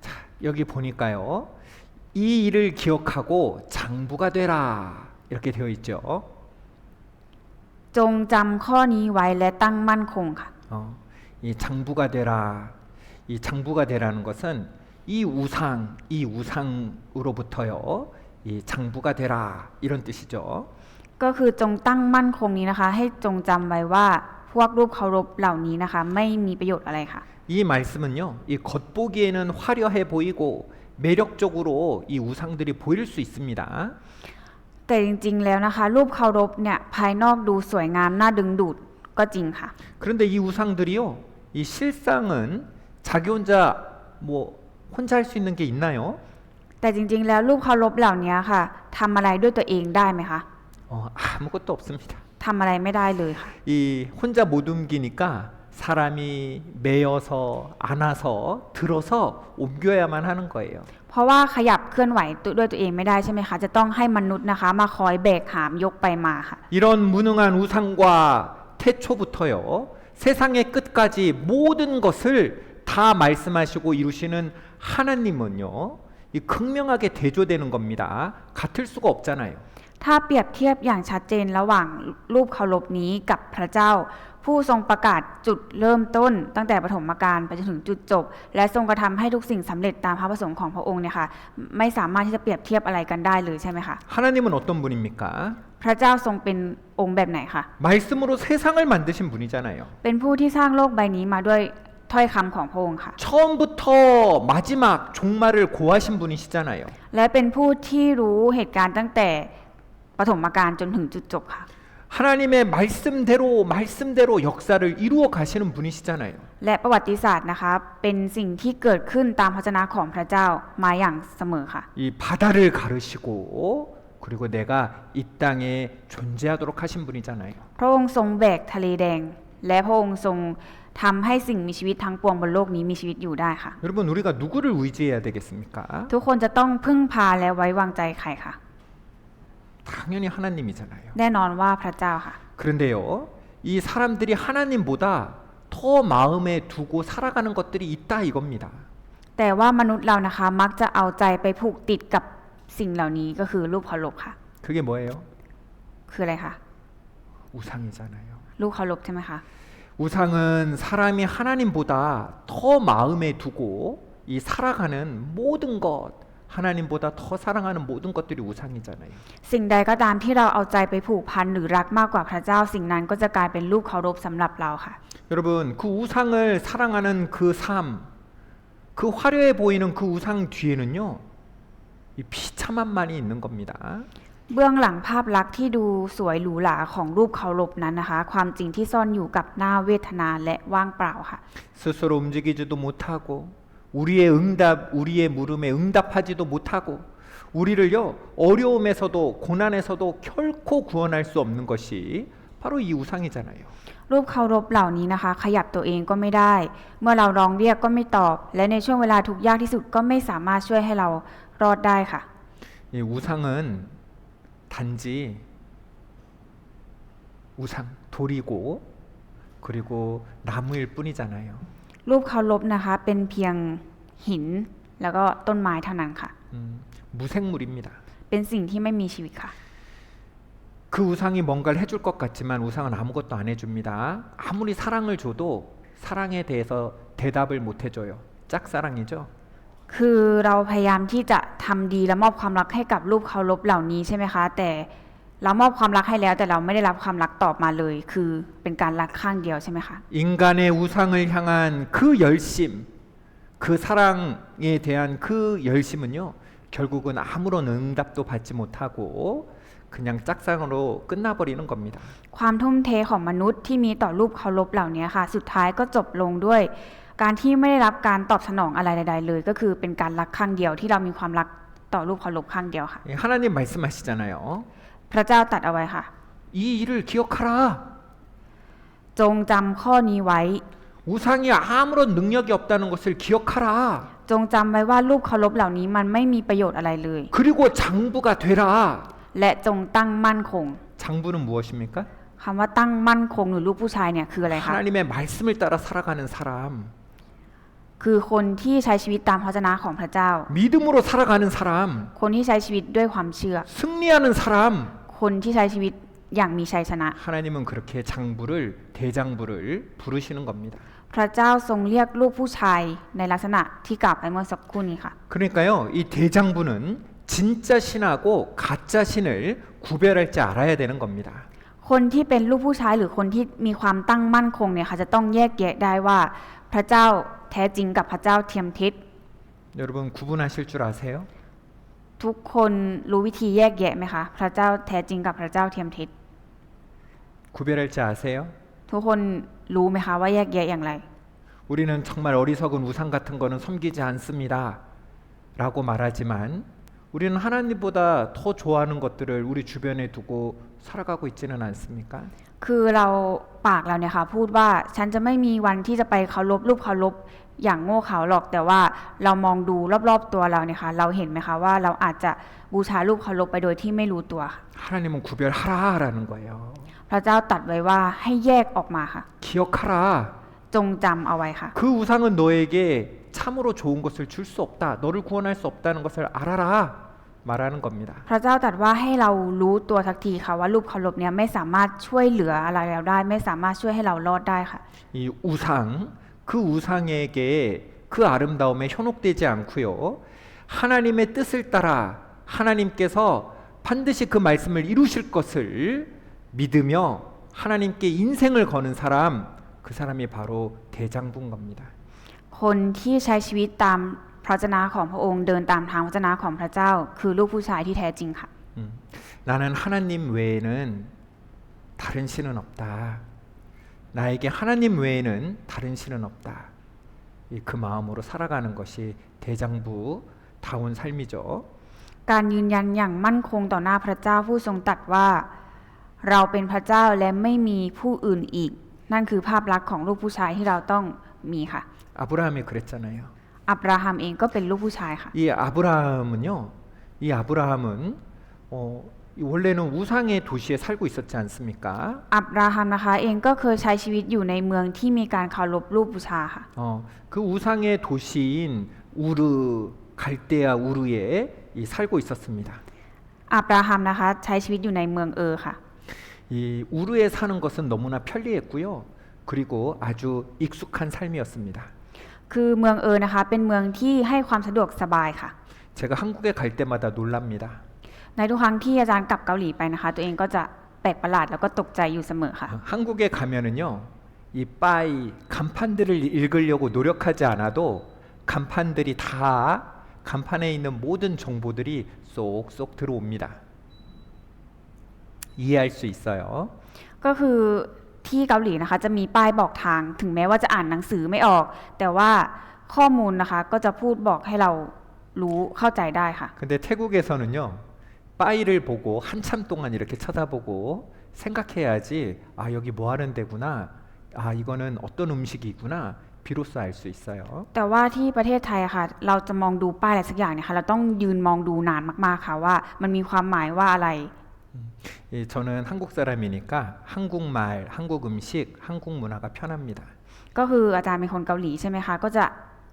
자, 여기 보니까요. 이 일을 기억하고 장부가 되라. 이렇게 되어 있죠.
จงจำข้อนี้ไว้และตั้งมั่นคงค่ะ
이 장부가 되라. 이 장부가 되라는 것은 이 우상으로부터요. 이 장부가 되라 이런 뜻이죠.
ก็คือจงตั้งมั่นคงนี้นะคะให้จงจำไว้ว่า พวกรูปเคารพเหล่านี้นะคะ ไม่มีประโยชน์อะไรค่ะ
이 말씀은요, 이 겉보기에는 화려해 보이고 매력적으로 이 우상들이 보일 수 있습니다.
แต่จริงๆแล้วนะคะ รูปเคารพเนี่ยภายนอกดูสวยงามน่าดึงดูดก็จริงค่ะ
그런데 이 우상들이요, 이 실상은 자기 혼자 뭐 혼자 할 수 있는 게 있나요?
แต่จริงๆแล้วรูปเคารพเหล่านี้ค่ะทำอะไรด้วยตัวเองได้ไหมคะ
아무것도 없습니다.
ทำอะไรไม่ได้เลยค่ะ
이 혼자 못 옮기니까 사람이 매어서 안아서 들어서 옮겨야만 하는 거예요.
เพราะว่าขยับเคลื่อนไหวด้วยตัวเองไม่ได้ใช่ไหมคะ จะต้องให้มนุษย์นะคะ มาคอยแบกหามยกไปมาค่ะ
이런 무능한 우상과 태초부터요, 세상의 끝까지 모든 것을 다 말씀하시고 이루시는 하나님은요, 이 극명하게 대조되는 겁니다. 같을 수가 없잖아요.
ถ้าเปรียบเทียบอย่างชัดเจนระหว่างรูปเคารพนี้กับพระเจ้า ผู้ทรงประกาศจุดเริ่มต้น ตั้งแต่ปฐมกาลไปจนถึงจุดจบ และทรงกระทำให้ทุกสิ่งสำเร็จตามพระประสงค์ของพระองค์เนี่ยค่ะไม่สามารถที่จะเปรียบเทียบอะไรกันได้เลยใช่ไหมคะ
하나님은 어떤 분입니까?
พระเจ้าทรงเป็นองค์แบบไหนคะ
말씀으로 세상을 만드신 분이잖아요.
เป็นผู้ที่สร้างโลกใบนี้มาด้วยถ้อยคำของพระองค์ค่ะ
처음부터 마지막 종말을 고하신 분이시잖아요.
และเป็นผู้ที่รู้เหตุการณ์ตั้งแต่ปฐมกาลจนถึงจุดจบค่ะ
하나님의 말씀대로 역사를 이루어 가시는 분이시잖아요.
และประวัติศาสตร์นะคะเป็นสิ่งที่เกิดขึ้นตามพระวจนะของพระเจ้ามาอย่างเสมอค่ะ
이 바다를 가르시고 그리고 내가 이 땅에 존재하도록 하신 분이잖아요.
พระองค์ทรงแบกทะเลแดง และพระองค์ทรงทำให้สิ่งมีชีวิตทั้งปวงบนโลกนี้มีชีวิตอยู่ได้ค่ะ
여러분 우리가 누구를 의지해야 되겠습니까?
ทุกคนจะต้องพึ่งพาและไว้วางใจใครค่ะ
당연히 하나님이잖아요.
แน่นอนว่าพระเจ้าค่ะ
그런데요, 이 사람들이 하나님보다 더 마음에 두고 살아가는 것들이 있다 이겁니다.
แต่ว่ามนุษย์เรานะคะมักจะเอาใจไปผูกติดกับสิ่งเหล่านี้ก็คือรูปเคารพค่ะ
그게 뭐예요?
คืออะไรคะ
우상이잖아요.
รูปเคารพใช่ไหมคะ
우상은 사람이 하나님보다 더 마음에 두고 이 살아가는 모든 것, 하나님보다 더 사랑하는 모든 것들이 우상이잖아요.
สิ่งใดก็ตามที่เราเอาใจไปผูกพันหรือรักมากกว่าพระเจ้า สิ่งนั้นก็จะกลายเป็นรูปเคารพสำหรับเราค่ะ
여러분 그 우상을 사랑하는 그 삶, 그 화려해 보이는 그 우상 뒤에는요, 이 비참함만이 있는 겁니다.
เบื้องหลังภาพลักษณ์ที่ดูสวยหรูหราของรูปเคารพนั้นนะคะ ความจริงที่ซ่อนอยู่กับหน้าเวทนาและว่างเปล่าค่ะ
스스로 움직이지도 못하고 우리의 물음에 응답하지도 못하고 우리를요 어려움에서도 고난에서도 결코 구원할 수 없는 것이 바로 이 우상이잖아요.
รูปเคารพเหล่านี้นะคะ ขยับตัวเองก็ไม่ได้ เมื่อเราร้องเรียกก็ไม่ตอบ และในช่วงเวลาทุกข์ยากที่สุดก็ไม่สามารถช่วยให้เรารอดได้ค่ะ
이 우상은 단지 우상 돌이고 그리고 나무일 뿐이잖아요.
รูปเคารพนะคะเป็นเพียงหินแล้วก็ต้นไม้เท่านั้นค่ะ
무생물입니다.
เป็นสิ่งที่ไม่มีชีวิตค่ะ
그 우상이 뭔가를 해줄 것 같지만 우상은 아무것도 안 해줍니다. 아무리 사랑을 줘도 사랑에 대해서 대답을 못 해줘요. 짝사랑이죠.
คือเราพยายามที่จะทำดีและมอบความรักให้กับรูปเคารพเหล่านี้ใช่ไหมคะ แต่เรามอบความรักให้แล้วแต่เราไม่ได้รับความรักตอบมาเลย คือเป็นการรักข้างเดียวใช่ไหมคะ
인간의 우상을 향한 그 열심, 그 사랑에 대한 그 열심은요, 결국은 아무런 응답도 받지 못하고 그냥 짝사랑으로 끝나버리는 겁니다.
ความทุ่มเทของมนุษย์ที่มีต่อรูปเคารพเหล่านี้ค่ะ สุดท้ายก็จบลงด้วย การที่ไม่ได้รับการตอบสนองอะไรใดๆเลย ก็คือเป็นการรักข้างเดียวที่เรามีความรักต่อรูปเคารพข้างเดียวค่ะ
하나님 말씀하시잖아요.
พระเจ้าตรัสเอาไว้ค่ะ
이 일을 기억하라.
จงจำข้อนี้ไว้
우상이 아무런 능력이 없다는 것을 기억하라.
จงจำไว้ว่ารูปเคารพเหล่านี้มันไม่มีประโยชน์อะไรเลย
그리고 장부가 되라.
และจงตั้งมั่นคง
장부는 무엇입니까?
คำว่าตั้งมั่นคงหรือลูกผู้ชายเนี่ยคืออะไรคะ
하나님의 말씀을 따라 살아가는 사람,
คือคนที่ใช้ชีวิตตามพระวจนะของพระเจ้า
믿음으로 살아가는 사람,
คนที่ใช้ชีวิตด้วยความเชื่อ
승리하는 사람.
คนที่ใช้ชีวิตอย่างมีชัยชนะ
하나님은 그렇게 장부를 대장부를 부르시는 겁니다.
พระเจ้าทรงเรียกลูกผู้ชายในลักษณะที่กล่าวไปเมื่อสักครู่นี้ค่ะ
그러니까요, 이 대장부는 진짜 신하고 가짜 신을 구별할 줄 알아야 되는 겁니다.
คนที่เป็นลูกผู้ชายหรือคนที่มีความตั้งมั่นคงเนี่ยค่ะจะต้องแยกแยะได้ว่าพระเจ้าแท้จริงกับพระเจ้าเทียมทิศ
여러분 구분하실 줄 아세요?
ทุกคนรู้วิธีแยกแยะไหมคะพระเจ้าแท้จริงกับพระเจ้าเทียมทิศ
구별할지 아세요?
ทุกคนรู้ไหมคะว่าแยกแยะอย่างไร
우리는 정말 어리석은 우상 같은 거는 섬기지 않습니다. 라고 말하지만 우리는 하나님보다 더 좋아하는 것들을 우리 주변에 두고 살아가고 있지는 않습니까?
คือเราปากเราเนี่ยค่ะพูดว่าฉันจะไม่มีวันที่จะไปเคารพรูปเคารพอย่างโง่เขลาหรอกแต่ว่าเรามองดูรอบๆตัวเราเนี่ยค่ะเราเห็นไหมคะว่าเราอาจจะบูชารูปเคารพไปโดยที่ไม่รู้ตัว
하나님은 구별하라라는 거예요.
พระเจ้าตรัสไว้ว่าให้แยกออกมาค่ะ
기억하라.
จงจำเอาไว้ค่ะ
그 우상은 너에게 참으로 좋은 것을 줄 수 없다. 너를 구원할 수 없다는 것을 알아라. 말하는 겁니다.
พระเจ้าตรัสว่าให้เรารู้ตัวสักทีค่ะว่ารูปเคารพเนี่ยไม่สามารถช่วยเหลืออะไรเราได้ไม่สามารถช่วยให้เรารอดได้ค่ะ
이 우상, 그 우상에게 그 아름다움에 현혹되지 않고요. 하나님의 뜻을 따라 하나님께서 반드시 그 말씀을 이루실 것을 믿으며 하나님께 인생을 거는 사람, 그 사람이 바로 대장부인 겁니다.
คนที่ใช้ชีวิตตามพระวจนะของพระองค์เดินตามทางพระวจนะของพระเจ้าคือลูกผู้ชายที่แท้จริงค่ะ
나는 하나님 외에는 다른 신은 없다. 나에게 하나님 외에는 다른 신은 없다. 그 마음으로 살아가는 것이 대장부다운 삶이죠.
การยืนยันอย่างมั่นคงต่อหน้าพระเจ้าผู้ทรงตรัสว่าเราเป็นพระเจ้าและไม่มีผู้อื่นอีกนั่นคือภาพลักษณ์ของลูกผู้ชายที่เราต้องมีค่ะ
아브라함이 그랬잖아요.
อับราฮัมเองก็เป็นลูกผู้ชายค่ะ
이 아브라함은요. 이 아브라함은 원래는 우상의 도시에 살고 있었지 않습니까?
อับราฮัมนะคะเองก็เคยใช้ชีวิตอยู่ในเมืองที่มีการเคารพรูปบูชาค่ะ
그 우상의 도시인 우르 갈대아 우르에 살고 있었습니다.
อับราฮัมนะคะใช้ชีวิตอยู่ในเมืองค่ะ
이 우르에 사는 것은 너무나 편리했고요. 그리고 아주 익숙한 삶이었습니다.
คือเมืองนะคะเป็นเมืองที่ให้ความสะดวกสบายค่ะ
제가 한국에 갈 때마다 놀랍니다.
ในทุกครั้งที่อาจารย์กลับเกาหลีไปนะคะตัวเองก็จะแปลกประหลาดแล้วก็ตกใจอยู่เสมอค่ะ
한국에 가면은요. 이 빠이 간판들을 읽으려고 노력하지 않아도 간판들이 다 간판에 있는 모든 정보들이 쏙쏙 들어옵니다. 이해할 수 있어요.
ก็คือที่เกาหลีนะคะจะมีป้ายบอกทางถึงแม้ว่าจะอ่านหนังสือไม่ออก แต่ว่าข้อมูลนะคะก็จะพูดบอกให้เรารู้เข้าใจได้ค่ะ
근데 태국에서는요. 빠이를 보고 한참 동안 이렇게 쳐다보고 생각해야지 아 여기 뭐 하는 데구나. 아 이거는 어떤 음식이구나. 비로소 알 수 있어요.
แต่ว่าที่ประเทศไทยค่ะเราจะมองดูป้ายอะไรสักอย่างเนี่ยค่ะเราต้องยืนมองดูนานมากๆค่ะว่ามันมีความหมายว่าอะไร
저는 한국 사람이니까 한국말, 한국 음식, 한국 문화가 편합니다.
ก็คืออาจารย์เป็นคนเกาหลีใช่ไหมคะก็จะ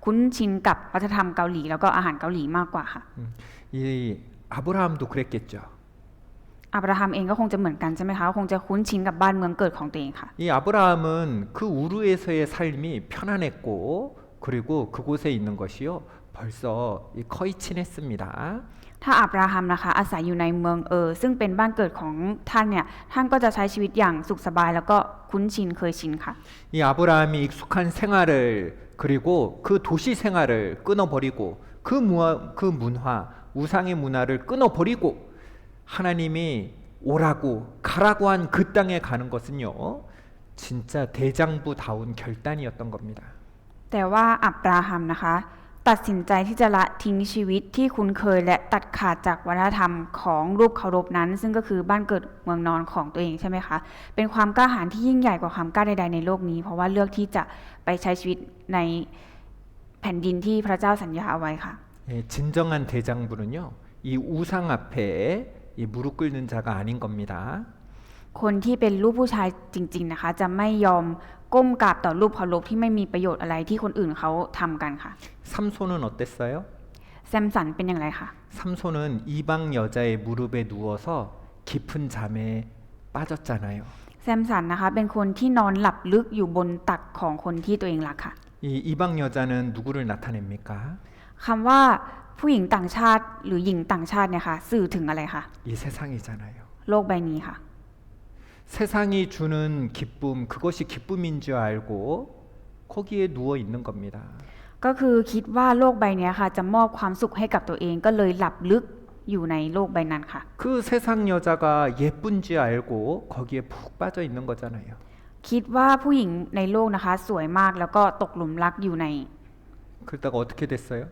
คุ้นชินกับวัฒนธรรมเกาหลีแล้วก็อาหารเกาหลีมากกว่าค่ะ
이 아브라함도 그랬겠죠.
อับราฮัมเองก็คงจะเหมือนกันใช่ไหมคะคงจะคุ้นชินกับบ้านเมืองเกิดของตัวเองค่ะ
이 아브라함은 그 우르에서의 삶이 편안했고 그리고 그곳에 있는 것이요 벌써 거의 친했습니다.
ถ้าอับราฮัมนะคะอาศัยอยู่ในเมืองซึ่งเป็นบ้านเกิดของท่านเนี่ยท่านก็จะใช้ชีวิตอย่างสุขสบายแล้วก็คุ้นชินเคยชินค่ะ
이 아브라함이 익숙한 생활을 그리고 그 도시 생활을 끊어버리고 그 문화 우상의 문화를 끊어버리고 하나님이 오라고 가라고 한 그 땅에 가는 것은요 진짜 대장부다운 결단이었던 겁니다.
แต่ว่าอับราฮัมนะคะตัดสินใจที่จะละทิ้งชีวิตที่คุ้นเคยและตัดขาดจากวัฒนธรรมของรูปเคารพนั้นซึ่งก็คือบ้านเกิดเมืองนอนของตัวเองใช่ไหมคะเป็นความกล้าหาญที่ยิ่งใหญ่กว่าความกล้าใดๆในโลกนี้เพราะว่าเลือกที่จะไปใช้ชีวิตในแผ่นดินที่พระเจ้าสัญญาเอาไว้ค่ะ
진정한 대장부는요 이 우상 앞에 이 무릎 꿇는 자가 아닌 겁니다.
คนที่เป็นลูกผู้ชายจริงๆนะคะจะไม่ยอมก้มกราบต่อรูปเคารพที่ไม่มีประโยชน์อะไรที่คนอื่นเขาทำกันค่ะ
삼손은 어땠어요?
แซมสันเป็นอย่างไรคะ
삼손은 이방 여자의 무릎에 누워서 깊은 잠에 빠졌잖아요.
แซมสันนะคะเป็นคนที่นอนหลับลึกอยู่บนตักของคนที่ตัวเองรักค่ะ
이 이방 여자는 누구를 나타냅니까?
คำว่าผู้หญิงต่างชาติหรือหญิงต่างชาติเนี่ยค่ะสื่อถึงอะไรคะ
이 세상이잖아요.
โลกใบนี้ค่ะ
세상이 주는 기쁨, 그것이 기쁨인 줄 알고 거기에 누워 있는 겁니다.
ก็คือคิดว่าโลกใบนี้ค่ะจะมอบความสุขให้กับตัวเองก็เลยหลับลึกอยู่ในโลกใบนั้นค่ะ
그 세상 여자가 예쁜지 알고 거기에 푹 빠져 있는 거잖아요.
คิดว่าผู้หญิงในโลกนะคะสวยมากแล้วก็ตกหลุมรักอยู่ใน
그러다가 어떻게 됐어요?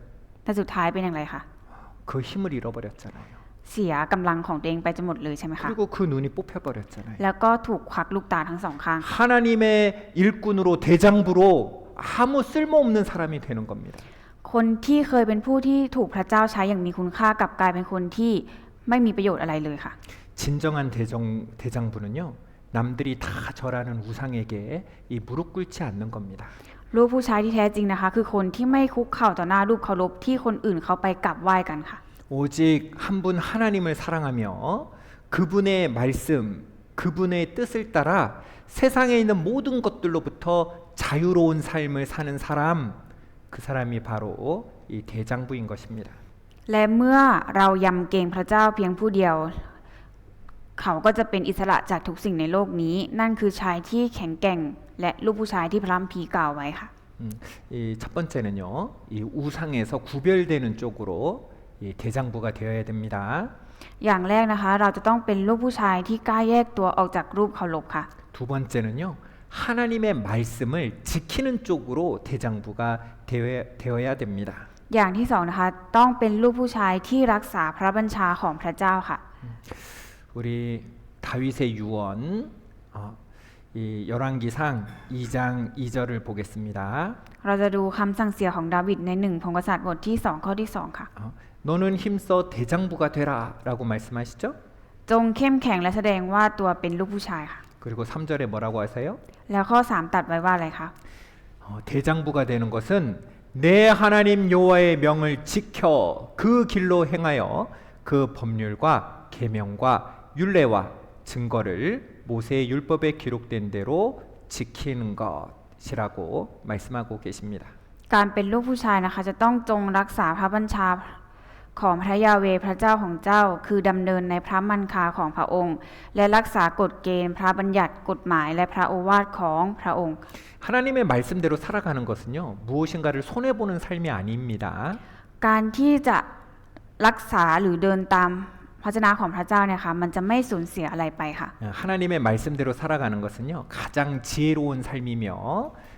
แต่สุดท้ายเป็นอย่างไรคะ
그 힘을 잃어버렸잖아요.
เสียกำลังของตัวเองไปจนหมดเลยใช่ไหมคะ
그리고 그 눈이 뽑혀버렸잖아요.
แล้วก็ถูกควักลูกตาทั้งสองข้าง
하나님의 일꾼으로 대장부로 아무 쓸모없는 사람이 되는 겁니다.
คนที่เคยเป็นผู้ที่ถูกพระเจ้าใช้อย่างมีคุณค่ากลับกลายเป็นคนที่ไม่มีประโยชน์อะไรเลยค่ะ
진정한 대장부는요, 남들이 다 절하는 우상에게 이 무릎 꿇지 않는 겁니다.
ลูกผู้ชายที่แท้จริงนะคะ คือคนที่ไม่คุกเข่าต่อหน้ารูปเคารพที่คนอื่นเขาไปกราบไหว้กันค่ะ
오직 한 분 하나님을 사랑하며 그분의 말씀, 그분의 뜻을 따라 세상에 있는 모든 것들로부터 자유로운 삶을 사는 사람, 그 사람이 바로 이 대장부인 것입니다.
และเมื่อเรายำเกรงพระเจ้าเพียงผู้เดียว เขาก็จะเป็นอิสระจากทุกสิ่งในโลกนี้ นั่นคือชายที่แข็งแกร่งและลูกผู้ชายที่พระคัมภีร์กล่าวไว้ค่ะ
이 첫 번째는요, 이 우상에서 구별되는 쪽으로 이 대장부가 되어야 됩니다.
อย่างแรกนะคะ เราจะต้องเป็นลูกผู้ชายที่กล้าแยกตัวออกจากรูปเคารพค่ะ
두 번째는요, 하나님의 말씀을 지키는 쪽으로 대장부가 되어야 됩니다.
อย่างที่สองนะคะ ต้องเป็นลูกผู้ชายที่รักษาพระบัญชาของพระเจ้าค่ะ
우리 다윗의 유언, 이 열왕기상 2장 2절을 보겠습니다.
เราจะดูคำสั่งเสียของดาวิดในหนึ่งพงศษัตริย์บทที่2ข้อที่2ค่ะ
너는 힘써 대장부가 되라라고 말씀하시죠?
จงเข้มแข็งและแสดงว่าตัวเป็นลูกผู้ชายค่ะ
그리고 3절에 뭐라고 하세요?
แล้วข้อ3ตัดไว้ว่าอะไรคะ
대장부가 되는 것은 내 하나님 여호와의 명을 지켜 그 길로 행하여 그 법률과 계명과 율례와 증거를 모세의 율법에 기록된 대로 지키는 것이라고 말씀하고 계십니다.
การเป็นลูกผู้ชายนะคะจะต้องจงรักษาพระบัญชาของพระยาเวห์พระเจ้าของเจ้าคือดำเนินในพระมันคาของพระองค์ และรักษากฎเกณฑ์พระบัญญัติกฎหมายและพระโอวาทของพระองค์
하나님의 말씀대로 살아가는 것은요, 무엇인가를 손해보는 삶이 아닙니다.
การที่จะรักษาหรือเดินตามพระวจนะของพระเจ้าเนี่ยค่ะมันจะไม่สูญเสียอะไรไปค่ะ
하나님의 말씀대로 살아가는 것은요, 가장 지혜로운 삶이며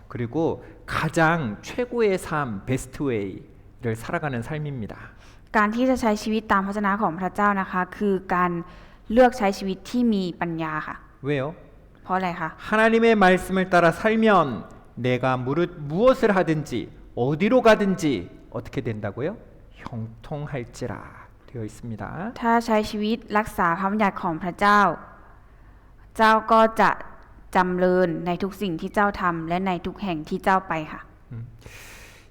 그리고 가장 최고의 삶, 베스트 웨이를 살아가는 삶입니다.
การที่จะใช้ชีวิตตามพระวจนะของพระเจ้านะคะคือการเลือกใช้ชีวิตที่มีปัญญาค่ะ
왜요?
เพราะอะไรคะ
하나님의 말씀을 따라 살면 내가 무엇을 하든지 어디로 가든지 어떻게 된다고요? 형통할지라 되어 있습니다.
ถ้าใช้ชีวิตรักษาพระบัญญัติของพระเจ้า เจ้าก็จะจำเริญในทุกสิ่งที่เจ้าทำและในทุกแห่งที่เจ้าไปค่ะ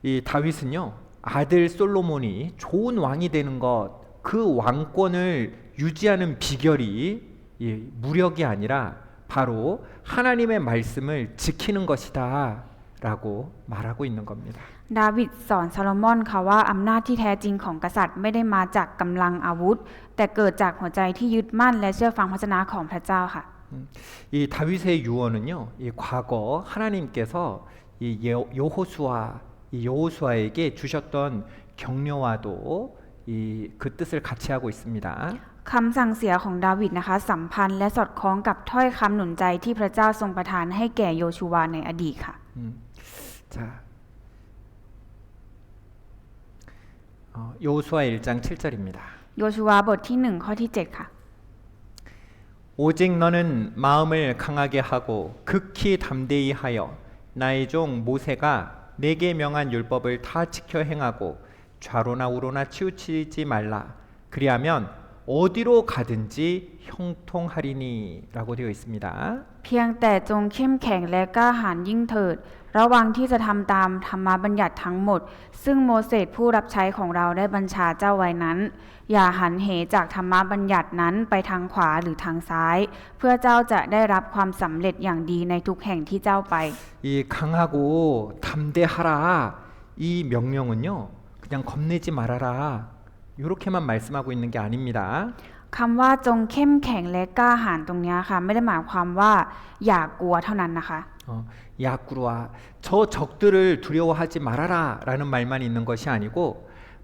이 다윗은요, 아들 솔로몬이 좋은 왕이 되는 것, 그 왕권을 유지하는 비결이 이 무력이 아니라 바로 하나님의 말씀을 지키는 것이다라고 말하고 있는 겁니다.
ดาวิดสอนซาโลมอนค่ะว่าอำนาจที่แท้จริงของกษัตริย์ไม่ได้มาจากกำลังอาวุธ แต่เกิดจากหัวใจที่ยึดมั่นและเชื่อฟังพระวจนะของพระเจ้าค่ะ
이 다윗의 유언은요, 이 과거 하나님께서 이 여호수아에게 주셨던 격려와도 그 뜻을 같이 하고 있습니다.
คำสั่งเสียของดาวิดนะคะสัมพันธ์และสอดคล้องกับถ้อยคำหนุนใจที่พระเจ้าทรงประทานให้แก่โยชูวาในอดีตค่ะ
자, 여호수아 1장 7절입니다.
โยชูวาบทที่1ข้อที่7ค่ะ
오직 너는 마음을 강하게 하고 극히 담대히 하여 나의 종 모세가 내게 명한 율법을 다 지켜 행하고 좌로나 우로나 치우치지 말라. 그리하면 어디로 가든지 형통하리니라고 되어 있습니다.
เพียงแต่จงเข้มแข็งและกล้าหาญยิ่งเถิด ระวังที่จะทำตามธรรมบัญญัติทั้งหมด ซึ่งโมเสสผู้รับใช้ของเราได้บัญชาเจ้าไว้นั้น อย่าหันเหจากธรรมบัญญัตินั้นไปทางขวาหรือทางซ้าย เพื่อเจ้าจะได้รับความสำเร็จอย่างดีในทุกแห่งที่เจ้าไป
이 강하고 담대하라 이 명령은요, 그냥 겁내지 말아라 이렇게만 말씀하고 있는 게 아닙니다.
คำว่าจงเข้มแข็งและกล้าหาญตรงเนี้ยค่ะไม่ได้หมายความว่าอย่ากลัวเท่านั้นนะคะ
야꾸로와 저 적들을 두려워하지 말아라라는 말만 있는 것이 아니고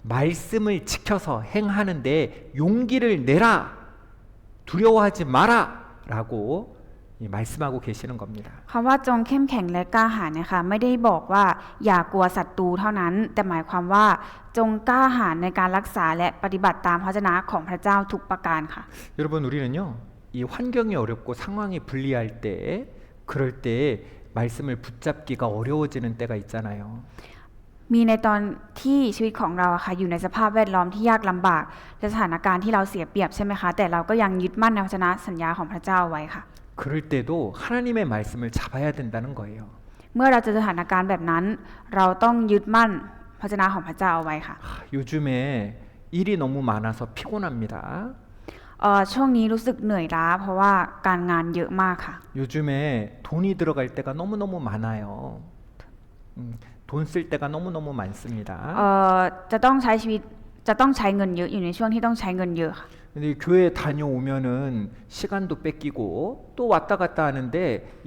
말씀을 지켜서 행하는데 용기를 내라 두려워하지 마라라고 말씀하고 계시는 겁니다.
คำว่าจงเข้มแข็งและกล้าหาญเนี่ยค่ะไม่ได้บอกว่าอย่ากลัวศัตรูเท่านั้น แต่หมายความว่าจงกล้าหาญในการรักษาและปฏิบัติตามพระวจนะของพระเจ้าทุกประการค่ะ
여러분 우리는요 이 환경이 어렵고 상황이 불리할 때 그럴 때 말씀을 붙잡기가 어려워지는 때가 있잖아요.
มีในตอนที่ชีวิตของเราอะค่ะอยู่ในสภาพแวดล้อมที่ยากลำบากและสถานการณ์ที่เราเสียเปรียบใช่ไหมคะแต่เราก็ยังยึดมั่นในพระวจนะสัญญาของพระเจ้าไว้ค่ะ
그럴 때도 하나님의 말씀을 잡아야 된다는 거예요.
เมื่อเราเจอสถานการณ์แบบนั้น เราต้องยึดมั่นพระวจนะของพระเจ้าเอาไว้ค่ะ
요즘에 일이 너무 많아서 피곤합니다.
ช่วงนี้รู้สึกเหนื่อยล้าเพราะว่าการงานเยอะมากค่ะ
요즘에 돈이 들어갈 때가 너무너무 많아요. 돈 쓸 때가 너무너무 많습니다.
จะต้องใช้ชีวิตจะต้องใช้เงินเยอะอยู่ในช่วงที่ต้องใช้เงินเยอะค่ะ
근데 교회 다녀오면은 시간도 뺏기고 또 왔다 갔다 하는데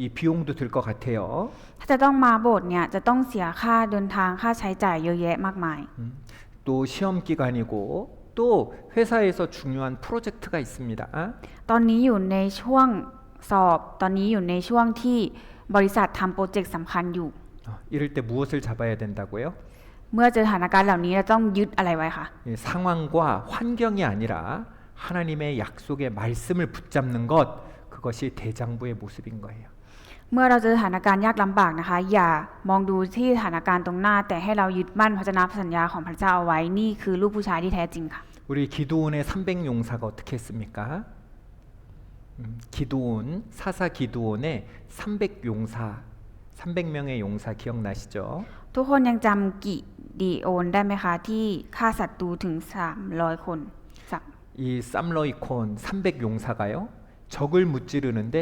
이 비용도 들 것 같아요.
ถ้าจะต้องมาโบสถ์เนี่ยจะต้องเสียค่าเดินทางค่าใช้จ่ายเยอะแยะมากมาย
또 시험 기간이고 또 회사에서 중요한 프로젝트가 있습니다.
ตอนนี้อยู่ในช่วงสอบตอนนี้อยู่ในช่วงที่บริษัททำโปรเจกต์สำคัญอยู่
이럴 때 무엇을 잡아야 된다고요?
เมื่อเจอสถานการณ์เหล่านี้เราต้องยึดอะไรไว้คะ
상황과 환경이 아니라 하나님의 약속의 말씀을 붙잡는 것 그것이 대장부의 모습인 거예요.
เมื่อเราเจอสถานการณ์ยากลำบากนะคะอย่ามองดูที่สถานการณ์ตรงหน้าแต่ให้เรายึดมั่นพระวจนะสัญญาของพระเจ้าเอาไว้นี่คือลูกผู้ชายที่แท้จริงค่ะ
우리 기도원의 300용사가 어떻게 했습니까? 기도원 사사 기도원의 300용사 300명의 용사 기억나시죠?
ทุกคนยังจำกิดีโอนได้ไหมคะที่ฆ่าศัตรูถึง300 คนสัก
이 쌈러이콘 300용사가요 적을 무찌르는데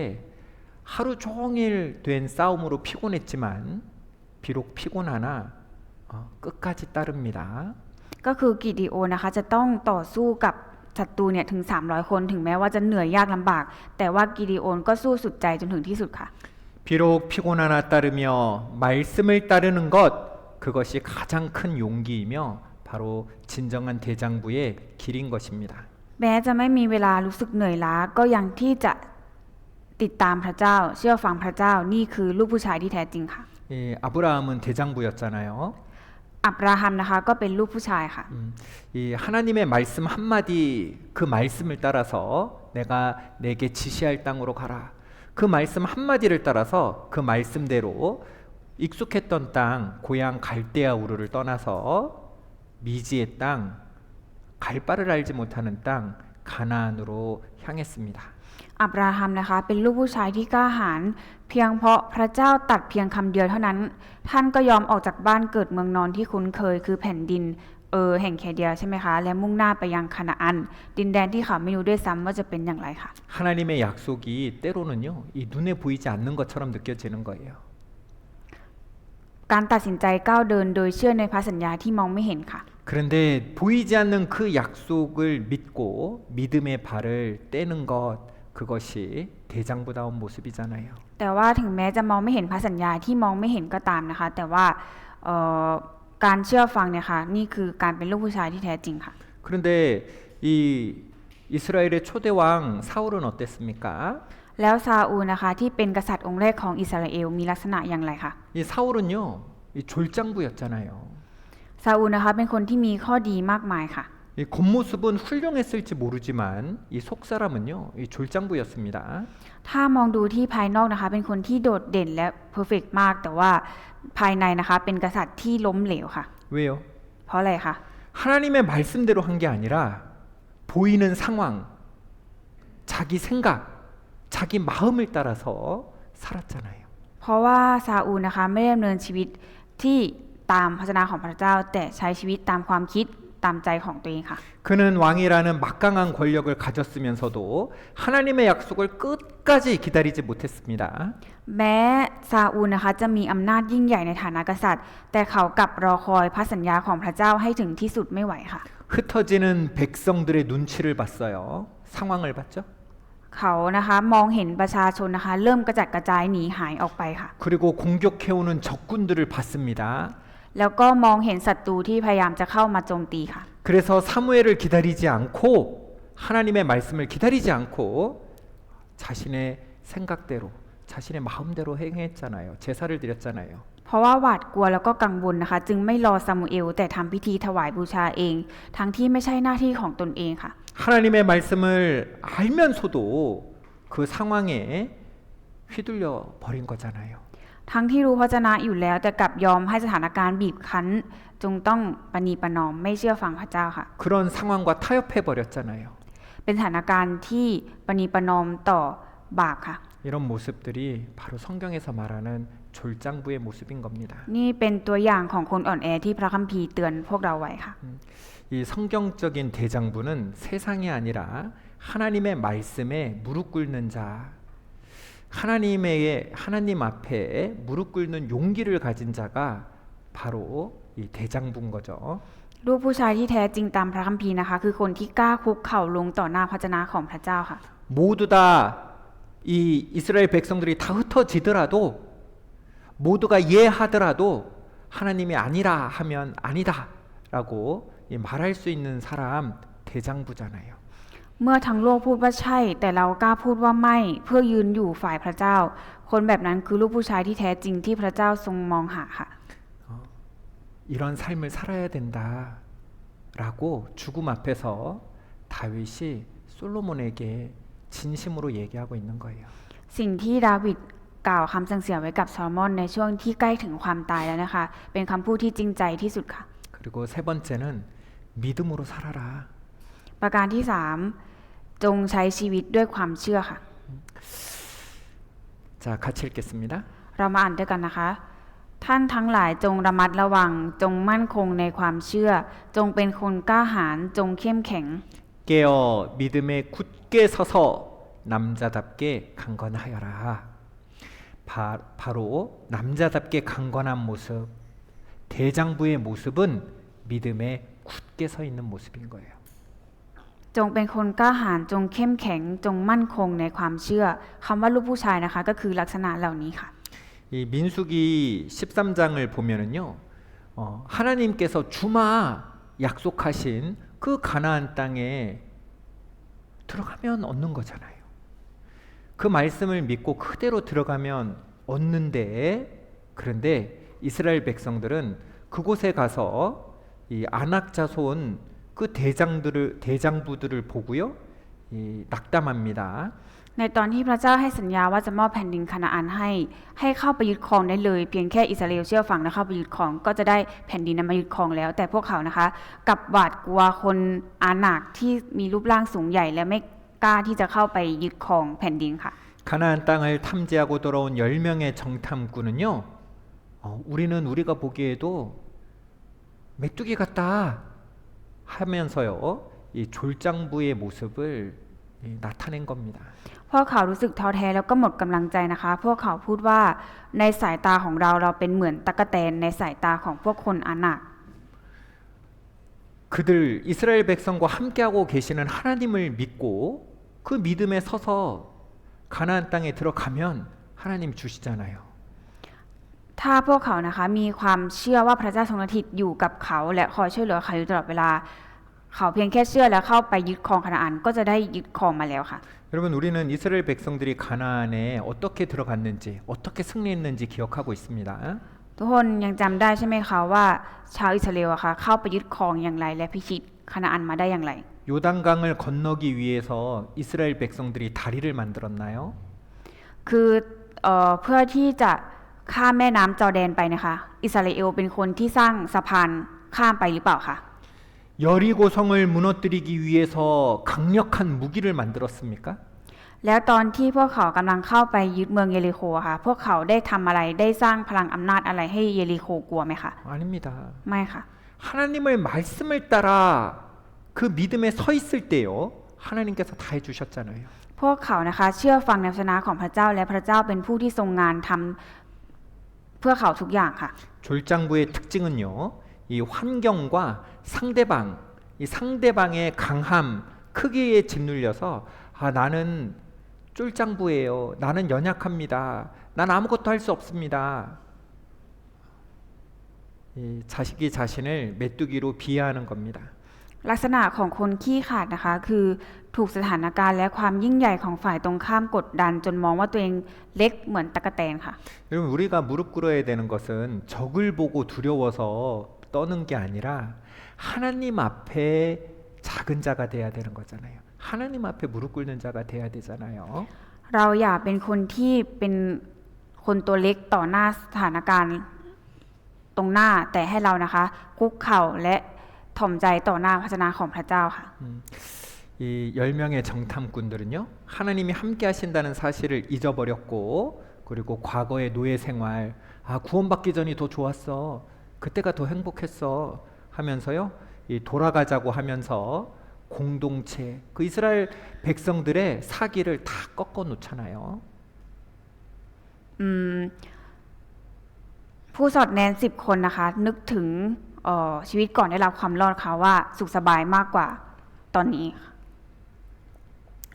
하루 종일 된 싸움으로 피곤했지만 비록 피곤하나 끝까지 따릅니다.
ก็คือกิดีโอนนะคะจะต้องต่อสู้กับศัตรูเนี่ยถึง300 คนถึงแม้ว่าจะเหนื่อยยากลำบาก แต่ว่ากิดีโอนก็สู้สุดใจจนถึงที่สุดค่ะ
비록 피곤하나 따르며 말씀을 따르는 것 그것이 가장 큰 용기이며 바로 진정한 대장부의 길인 것입니다.
แม้จะไม่มีเวลารู้สึกเหนื่อยล้าก็ยังที่จะติดตามพระเจ้าเชื่อฟังพระเจ้านี่คือลูกผู้ชายที่แท้จริงค่ะ
아브라함은 대장부였잖아요.
อับราฮัมนะคะก็เป็นลูกผู้ชายค่ะ
이 하나님의 말씀 한마디 그 말씀을 따라서 내가 내게 지시할 땅으로 가라. 그 말씀 한마디를 따라서 그 말씀대로 익숙했던 땅 고향 갈대아 우르를 떠나서 미지의 땅 갈 바를 알지 못하는 땅 가나안으로 향했습니다.
อับราฮัมนะคะเป็นลูกผู้ชายที่กล้าหาญเพียงเพราะพระเจ้าตัดเพียงคำเดียวเท่านั้นท่านก็ยอมออกจากบ้านเกิดเมืองนอนที่คุ้นเคยคือแผ่นดินแห่งแคเดียใช่ไหมคะและมุ่งหน้าไปยังคานาอันดินแดนที่เขาไม่รู้ด้วยซ้ำว่าจะเป็นอย่างไรค่ะ
하나님의 약속이 때로는요 이 눈에 보이지 않는 것처럼 느껴지는 거예요.
การตัดสินใจก้าวเดินโดยเชื่อในพระสัญญาที่มองไม่เห็นค่ะ
그런데 보이지 않는 그 약속을 믿고 믿음의 발을 떼는 것 그것이 대장부다운 모습이잖아요.
แต่ว่าถึงแม้จะมองไม่เห็นพระสัญญาที่มองไม่เห็นก็ตามนะคะแต่ว่าการเชื่อฟังเนี่ยค่ะนี่คือการเป็นลูกผู้ชายที่แท้จริงค่ะ
그런데 이 이스라엘의 초대왕 사울은 어땠습니까?
แล้วซาอูลนะคะที่เป็นกษัตริย์องค์แรกของอิสราเอลมีลักษณะอย่างไรคะ
이 사울은요 이 졸장부였잖아요.
ซาอูลนะคะเป็นคนที่มีข้อดีมากมายค่ะ
이 겉모습은 훌륭했을지 모르지만 이 속사람은요 이 졸장부였습니다.
ถ้ามองดูที่ภายนอกนะคะเป็นคนที่โดดเด่นและเพอร์เฟกต์มากแต่ว่าภายในนะคะเป็นกษัตริย์ที่ล้มเหลวค่ะ
왜요?
เพราะอะไรคะ
하나님의 말씀대로 한 게 아니라 보이는 상황, 자기 생각, 자기 마음을 따라서 살았잖아요.
เพราะว่าซาอูลนะคะไม่ได้ดำเนินชีวิตที่ตามพระวจนะของพระเจ้าแต่ใช้ชีวิตตามความคิดตามใจของตัวเองค่ะ
그는 왕이라는 막강한 권력을 가졌으면서도 하나님의 약속을 끝까지 기다리지 못했습니다.
แม้ซาอูลนะคะจะมีอำนาจยิ่งใหญ่ในฐานะกษัตริย์ แต่เขากลับรอคอยพระสัญญาของพระเจ้าให้ถึงที่สุดไม่ไหวค่ะ
흩어지는 백성들의 눈치를 봤어요. 상황을 봤죠.
เขานะคะมองเห็นประชาชนนะคะเริ่มกระจัดกระจายหนีหายออกไปค่ะ
그리고 공격해오는 적군들을 봤습니다.
แล้วก็มองเห็นศัตรูที่พยายามจะเข้ามาโจมตีค่ะ
그래서 사무엘을 기다리지 않고 하나님의 말씀을 기다리지 않고 자신의 생각대로 자신의 마음대로 행했잖아요. 제사를 드렸잖아요.
เพราะว่าหวาดกลัวแล้วก็กังวลนะคะจึงไม่รอซามูเอลแต่ทำพิธีถวายบูชาเองทั้งที่ไม่ใช่หน้าที่ของตนเองค่ะ
하나님의 말씀을 알면서도 그 상황에 휘둘려 버린 거잖아요.
ทั้งที่รู้พระวจนะอยู่แล้วแต่กลับยอมให้สถานการณ์บีบคั้นจงต้องปณีประนอมไม่เชื่อฟังพระเจ้าค่ะ
그런 상황과 타협해 버렸잖아요.
เป็นสถานการณ์ที่ปณีประนอมต่อบาปค่ะ
이런 모습들이 바로 성경에서 말하는 졸장부의 모습인 겁니다.
นี่เป็นตัวอย่างของคนอ่อนแอที่พระคัมภีร์เตือนพวกเราไว้ค่ะ
이 성경적인 대장부는 세상이 아니라 하나님의 말씀에 무릎 꿇는 자, 하나님 앞에 무릎 꿇는 용기를 가진 자가 바로 이 대장부인 거죠.
รูปผู้ชายที่แท้จริงตามพระคัมภีร์นะคะคือคนที่กล้าคุกเข่าลงต่อหน้าพระวจนะของพระเจ้าค่ะ
모두 다 이 이스라엘 백성들이 다 흩어지더라도 모두가 이해하더라도 하나님이 아니라 하면 아니다라고 말할 수 있는 사람 대장부잖아요.
เมื่อทั้งโลกพูดว่าใช่แต่เรากล้าพูดว่าไม่เพื่อยืนอยู่ฝ่ายพระเจ้า คนแบบนั้นคือลูกผู้ชายที่แท้จริงที่พระเจ้าทรงมองหาค่ะ
이런 삶을 살아야 된다라고 죽음 앞에서 다윗이 솔로몬에게 진심으로 얘기하고 있는 거예요.
สิ่งที่ดาวิดกล่าวคำสั่งเสียไว้กับโซโลมอนในช่วงที่ใกล้ถึงความตายแล้วนะคะเป็นคำพูดที่จริงใจที่สุดค่ะ
그리고 세 번째는 믿음으로 살아라.
ประการที่3จงใช้ชีวิตด้วยความเชื่อค่ะ
자, 같이 읽겠습니다.
เรามาอ่านด้วยกันนะคะ ท่านทั้งหลายจงระมัดระวังจงมั่นคงในความเชื่อ จงเป็นคนกล้าหาญจงเข้มแข็ง
깨어 믿음에 굳게 서서 남자답게 강건하여라. 바로 남자답게 강건한 모습, 대장부의 모습은 믿음에 굳게 서 있는 모습인 거예요.
จงเป็นคนกล้าหาญจงเข้มแข็งจงมั่นคงในความเชื่อคำว่าลูกผู้ชายนะคะก็คือลักษณะเหล่านี้ค่ะ
이 민수기 13장을 보면은요, 하나님께서 주마 약속하신 그 가나안 땅에 들어가면 얻는 거잖아요. 그 말씀을 믿고 그대로 들어가면 얻는데, 그런데 이스라엘 백성들은 그곳에 가서 이 아낙 자손 그 대장부들을 보고요, 낙담합니다.
ในตอนที่พระเจ้าให้สัญญาว่าจะมอบแผ่นดินคานาอันให้เข้าไปยึดครองได้เลยเพียงแค่อิสราเอลเชื่อฟังและเข้าไปยึดครองก็จะได้แผ่นดินนั้นมายึดครองแล้ว แต่พวกเขานะคะกลับหวาดกลัวคนอาหนักที่มีรูปร่างสูงใหญ่และไม่กล้าที่จะเข้าไปยึดครองแผ่นดินค่ะ
가나안 땅을 탐지하고 돌아온 10명의 정탐꾼은요, 우리는 우리가 보기에도 메뚜기 같다 하면서요, 이 졸장부의 모습을 나타낸 겁니다.
พวกเขารู้สึกท้อแท้แล้วก็หมดกำลังใจนะคะ พวกเขาพูดว่าในสายตาของเราเป็นเหมือนตั๊กแตนในสายตาของพวกคนอาหนัก
그들 이스라엘 백성과 함께하고 계시는 하나님을 믿고 그 믿음에 서서 가나안 땅에 들어가면 하나님 주시잖아요.
ถ้าพวกเขานะคะมีความเชื่อว่าพระเจ้าทรงสถิตอยู่กับเขาและคอยช่วยเหลือเขาอยู่ตลอดเวลาเขาเพียงแค่เชื่อแล้วเข้าไปยึดครองคานาอันก็จะได้ยึดครองมาแล้วค่ะ
여러분 우리는 이스라엘 백성들이 가나안에 어떻게 들어갔는지 어떻게 승리했는지 기억하고 있습니다.
ทุกคนยังจำได้ใช่ไหมคะว่าชาวอิสราเอลอะค่ะเข้าไปยึดครองอย่างไรและพิชิตคานาอันมาได้อย่างไร
요단강을 건너기 위해서 이스라엘 백성들이 다리를 만들었나요?
คือเพื่อที่จะข้ามแม่น้ำจอร์แดนไปนะคะอิสราเอลเป็นคนที่สร้างสะพานข้ามไปหรือเปล่าคะ
여리고성을 무너뜨리기 위해서 강력한 무기를 만들었습니까?
แล้วตอนที่พวกเขากำลังเข้าไปยึดเมืองเยริโคค่ะพวกเขาได้ทำอะไรได้สร้างพลังอำนาจอะไรให้เยริโคกลัวไหมคะ
아닙니다.
ไม่ค่ะ
하나님을 말씀을 따라 그 믿음에 서 있을 때요, 하나님께서 다 해주셨잖아요.
พวกเขานะคะเชื่อฟังในพระวจนะของพระเจ้าและพระเจ้าเป็นผู้ที่ทรงงานทำเพื่อเขาทุกอย่างค่ะ
졸장부의 특징은요, 이 환경과 상대방의 강함, 그 크기에 짓눌려서 아 나는 쫄장부예요. 나는 연약합니다. 난 아무것도 할 수 없습니다. 이 자식이 자신을 메뚜기로 비하하는 겁니다.
ลักษณะของคนขี้ขลาดนะคะคือถูกสถานการณ์และความยิ่งใหญ่ของฝ่ายตรงข้ามกดดันจนมองว่าตัวเองเล็กเหมือนตั๊กแตนค่ะ
여러분 우리가 무릎 꿇어야 되는 것은 적을 보고 두려워서 떠는 게 아니라 하나님 앞에 작은 자가 돼야 되는 거잖아요. 하나님 앞에 무릎 꿇는 자가 돼야 되잖아요.
เราอย่าเป็นคนที่เป็นคนตัวเล็กต่อหน้าสถานการณ์ตรงหน้าแต่ให้เรานะคะคุกเข่าและถ่อมใจต่อหน้าพระชนะของพระเจ้าค่ะ
이 10명의 정탐꾼들은요. 하나님이 함께 하신다는 사실을 잊어버렸고 그리고 과거의 노예 생활 아 구원받기 전이 더 좋았어. 그때가 더 행복했어 하면서요. 이 돌아가자고 하면서 공동체 그 이스라엘 백성들의 사기를 다 꺾어 놓잖아요.
ผู้สอดแนม10 คนนะคะนึกถึงชีวิตก่อนได้รับความรอดค่ะว่าสุขสบายมากกว่าตอนนี้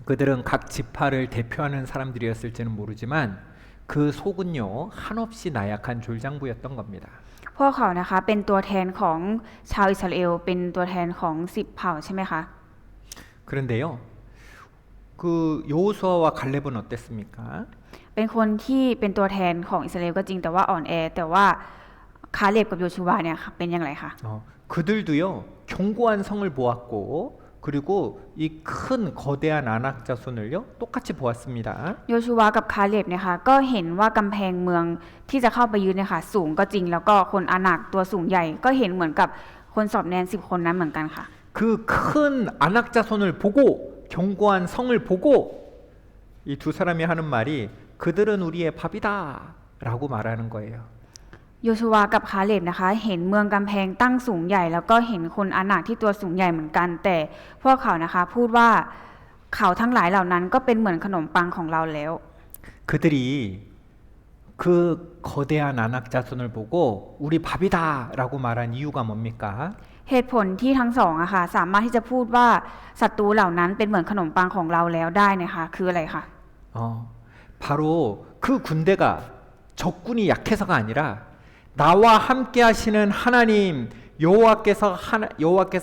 그들은 각 지파를 대표하는 사람들이었을지는 모르지만 그 속은요 한없이 나약한 졸장부였던 겁니다.
พวกเขานะคะเป็นตัวแทนของชาวอิสราเอลเป็นตัวแทนของ10 เผ่าใช่ไหมคะ
그런데요 그 여호수아와 갈렙은 어땠습니까?
เป็นคนที่เป็นตัวแทนของอิสราเอลก็จริงแต่ว่าอ่อนแอแต่ว่าคาเลบกับโยชูวาเนี่ยค่ะเป็นอย่างไรคะ
그들도요 견고한 성을 보았고 그리고 이 큰 거대한 아낙 자손을요 똑같이 보았습니다.
โยชูวากับคาเลบเนี่ยค่ะก็เห็นว่ากำแพงเมืองที่จะเข้าไปยืนเนี่ยค่ะสูงก็จริงแล้วก็คนอานักตัวสูงใหญ่ก็เห็นเหมือนกับคนสอบแนน10 คนนั้นเหมือนกันค่ะ
그 큰 아낙 자손을 보고 견고한 성을 보고 이 두 사람이 하는 말이 그들은 우리의 밥이다라고 말하는 거예요.
โยชูวากับคาเลบนะคะเห็นเมืองกำแพงตั้งสูงใหญ่แล้วก็เห็นคนอานักที่ตัวสูงใหญ่เหมือนกันแต่พวกเขานะคะพูดว่าเขาทั้งหลายเหล่านั้นก็เป็นเหมือนขนมปังของเราแล้ว
그들이 그 거대한 아낙 자손을 보고 우리 밥이다라고 말한 이유가 뭡니까?
เหตุผลที่ทั้งสองอะค่ะสามารถที่จะพูดว่าศัตรูเหล่านั้นเป็นเหมือนขนมปังของเราแล้วได้นะคะคืออะไรคะ
바로 그 군대가 적군이 약해서가 아니라 나와 함께 하시는 하나님 여호와께서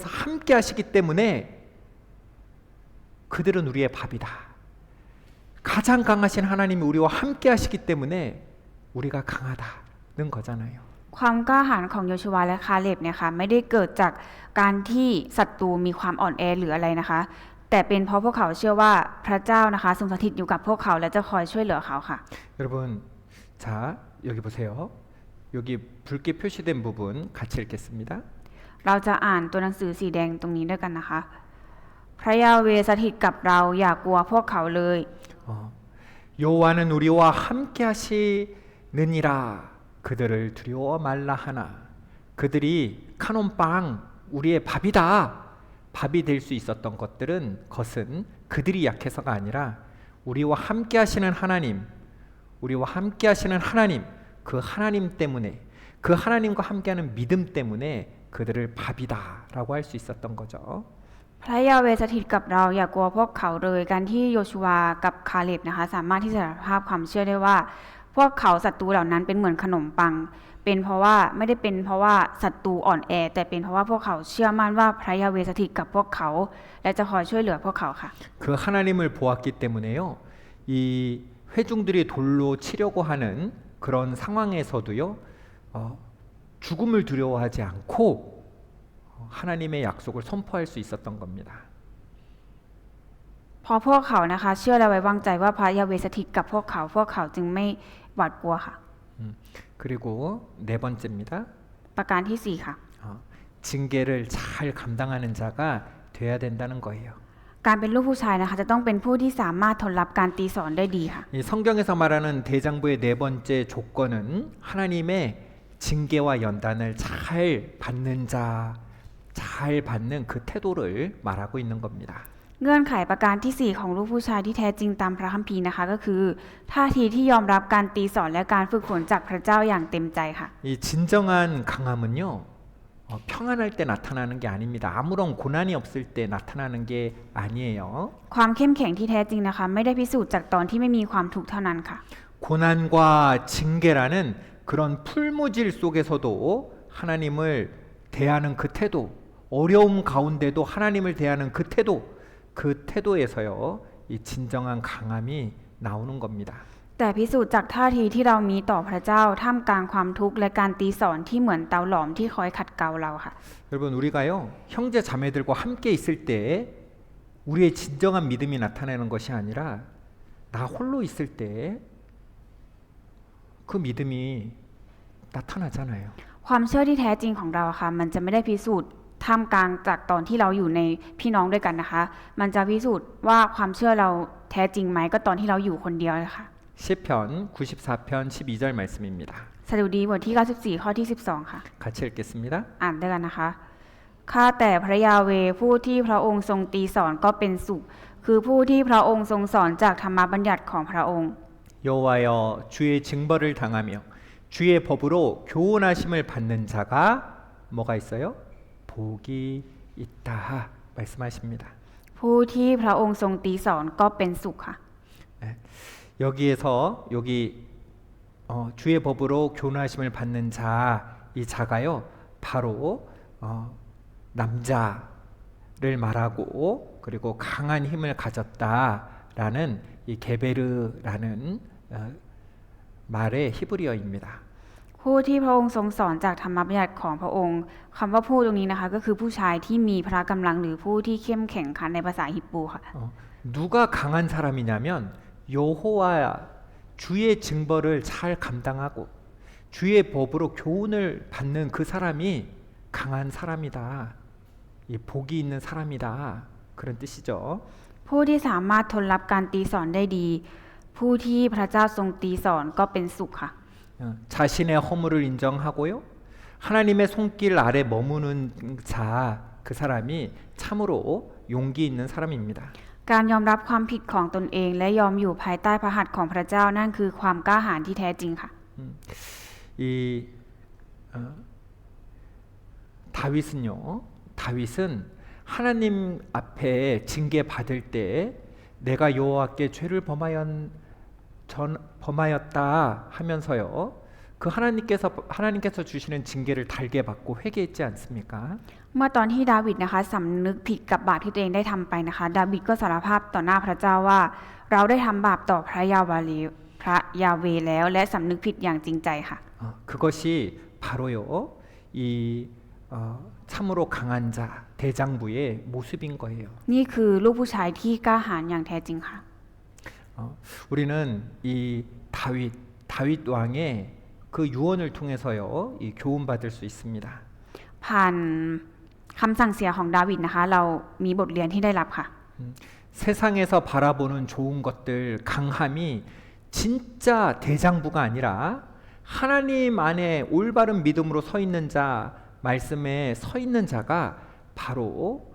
함께 하시기 때문에 그들은 우리의 밥이다. 가장 강하신 하나님이 우리와 함께 하시기 때문에 우리가 강하다는 거잖아요.
ความกล้าหาญของโยชูวาและคาเลบเนี่ยค่ะไม่ได้เกิดจากการที่ศัตรูมีความอ่อนแอหรืออะไรนะคะแต่เป็นเพราะพวกเขาเชื่อว่าพระเจ้านะคะทรงสถิตอยู่กับพวกเขาและจะคอยช่วยเหลือเขาค่ะ
여러분 자 여기 보세요. 여기 붉게 표시된 부분 같이 읽겠습니다.
เราจะอ่านตัวหนังสือสีแดงตรงนี้ด้วยกันนะคะพระยาเวสถิตกับเราอย่ากลัวพวกเขาเลย
여호와는 우리와 함께 하시느니라 그들을 두려워 말라 하나 그들이 카논빵 우리의 밥이다 밥이 될 수 있었던 것은 그들이 약해서가 아니라 우리와 함께 하시는 하나님 그 하나님 때문에 그 하나님과 함께하는 믿음 때문에 그들을 밥이다라고 할 수 있었던 거죠.
พระยาเวสถิตกับเราอย่ากลัวพวกเขาเลยการที่โยชูวากับคาเลบนะคะสามารถที่จะสารภาพความเชื่อได้ว่าพวกเขาศัตรูเหล่านั้นเป็นเหมือนขนมปังเป็นเพราะว่าไม่ได้เป็นเพราะว่าศัตรูอ่อนแอแต่เป็นเพราะว่าพวกเขาเชื่อมั่นว่าพระยาเวสถิตกับพวกเขาและจะคอยช่วยเหลือพวกเขาค่ะ
그 하나님을 보았기 때문에요. 이 회중들이 돌로 치려고 하는 그런 상황에서도요. 죽음을 두려워하지 않고 하나님의 약속을 선포할 수 있었던 겁니다.
เพราะพวกเขานะคะเชื่อและไว้วางใจว่าพระยาเวสถิตกับพวกเขาจึงไม่หวาดกลัวค่ะ
그리고 네 번째입니다.
ประการที่ 4 ค่ะ
징계를 잘 감당하는 자가 돼야 된다는 거예요.
การเป็นลูกผู้ชายนะคะจะต้องเป็นผู้ที่สามารถทนรับการตีสอนได้ดีค่ะ
이 성경에서 말하는 대장부의 네 번째 조건은 하나님의 징계와 연단을 잘 받는 자, 잘 받는 그 태도를 말하고 있는 겁니다.
เงื่อนไขประการที่ 4ของลูกผู้ชายที่แท้จริงตามพระคัมภีร์นะคะก็คือท่าทีที่ยอมรับการตีสอนและการฝึกฝนจากพระเจ้าอย่างเต็มใจค่ะ
이 진정한 강함은요 평안할 때 나타나는 게 아닙니다. 아무런 고난이 없을 때 나타나는 게 아니에요.
ความเข้มแข็งที่แท้จริงนะคะไม่ได้พิสูจน์จากตอนที่ไม่มีความทุกข์เท่านั้นค่ะ
고난과 징계라는 그런 풀무질 속에서도 하나님을 대하는 그 태도, 어려움 가운데도 하나님을 대하는 그 태도, 그 태도에서요, 이 진정한 강함이 나오는 겁니다.
แต่พิสูจน์จากท่าทีที่เรามีต่อพระเจ้าท่ามกลางความทุกข์และการตีสอนที่เหมือนเตาหลอมที่คอยขัดเกลาเราค่ะ
여러분 우리가요 형제 자매들과 함께 있을 때 우리의 진정한 믿음이 나타나는 것이 아니라 나 홀로 있을 때 그 믿음이 나타나잖아요.
ความเชื่อที่แท้จริงของเราค่ะมันจะไม่ได้พิสูจน์ท่ามกลางจากตอนที่เราอยู่ในพี่น้องด้วยกันนะคะมันจะพิสูจน์ว่าความเชื่อเราแท้จริงไหมก็ตอนที่เราอยู่คนเดียวเลยค่ะ
시편 94편 12절 말씀입니다.
สดุดีบทที่94ข้อที่12ค่ะ
같이 읽겠습니다.
อ่านด้วยกันนะคะข้าแต่พระยาเวห์ผู้ที่พระองค์ทรงตีสอนก็เป็นสุขคือผู้ที่พระองค์ทรงสอนจากธรรมบัญญัติของพระองค์
여호와여 주의 징벌을 당하며 주의 법으로 교훈하심을 받는 자가 뭐가 있어요? 복이 있다 말씀하십니다.
ผู้ที่พระองค์ทรงตีสอนก็เป็นสุขค่ะ
여기에서 여기 주의 법으로 교훈하심을 받는 자, 이 자가요 바로 남자를 말하고 그리고 강한 힘을 가졌다라는 이 게베르라는 말의 히브리어입니다.
ผู้ที่พระองค์ทรงสอนจากธรรมบัญญัติของพระองค์คำว่าผู้ตรงนี้นะคะก็คือผู้ชายที่มีพละกำลังหรือผู้ที่เข้มแข็งค่ะในภาษาฮิบรูค่ะ
누가 강한 사람이냐면 여호와 주의 징벌을 잘 감당하고 주의 법으로 교훈을 받는 그 사람이 강한 사람이다. 이 복이 있는 사람이다. 그런 뜻이죠.
ผู้ที่สามารถทนรับการตีสอนได้ดี ผู้ที่พระเจ้าทรงตีสอนก็เป็นสุขค่ะ
자신의 허물을 인정하고요. 하나님의 손길 아래 머무는 자, 그 사람이 참으로 용기 있는 사람입니다.
การยอมรับความผิดของตนเองและยอมอยู่ภายใต้พระหัตถ์ของพระเจ้านั่นคือความกล้าหาญที่แท้จริงค่ะ
이 다윗은 하나님 앞에 징계 받을 때 내가 여호와께 죄를 범하였다 하면서요. 그 하나님께서 주시는 징계를 달게 받고 회개했지 않습니까?
เมื่อตอนที่ดาวิดนะคะสำนึกผิดกับบาปที่ตัวเองได้ทำไปนะคะดาวิดก็สารภาพต่อหน้าพระเจ้าว่าเราได้ทำบาปต่อพระยาเวห์แล้วและสำนึกผิดอย่างจริงใจค่ะ
그것이 바로요. 이 참으로 강한 자 대장부의 모습인 거예요.
นี่คือลูกผู้ชายที่กล้าหาญอย่างแท้จริงค่ะ
우리는 이 다윗 왕의 그 유언을 통해서요. 이 교훈 받을 수 있습니다.
ผ่านคำสั่งเสียของดาวิดนะคะเรามีบทเรียนที่ได้รับค่ะ
세상에서 바라보는 좋은 것들 강함이 진짜 대장부가 아니라 하나님 안에 올바른 믿음으로 서 있는 자 말씀에 서 있는 자가 바로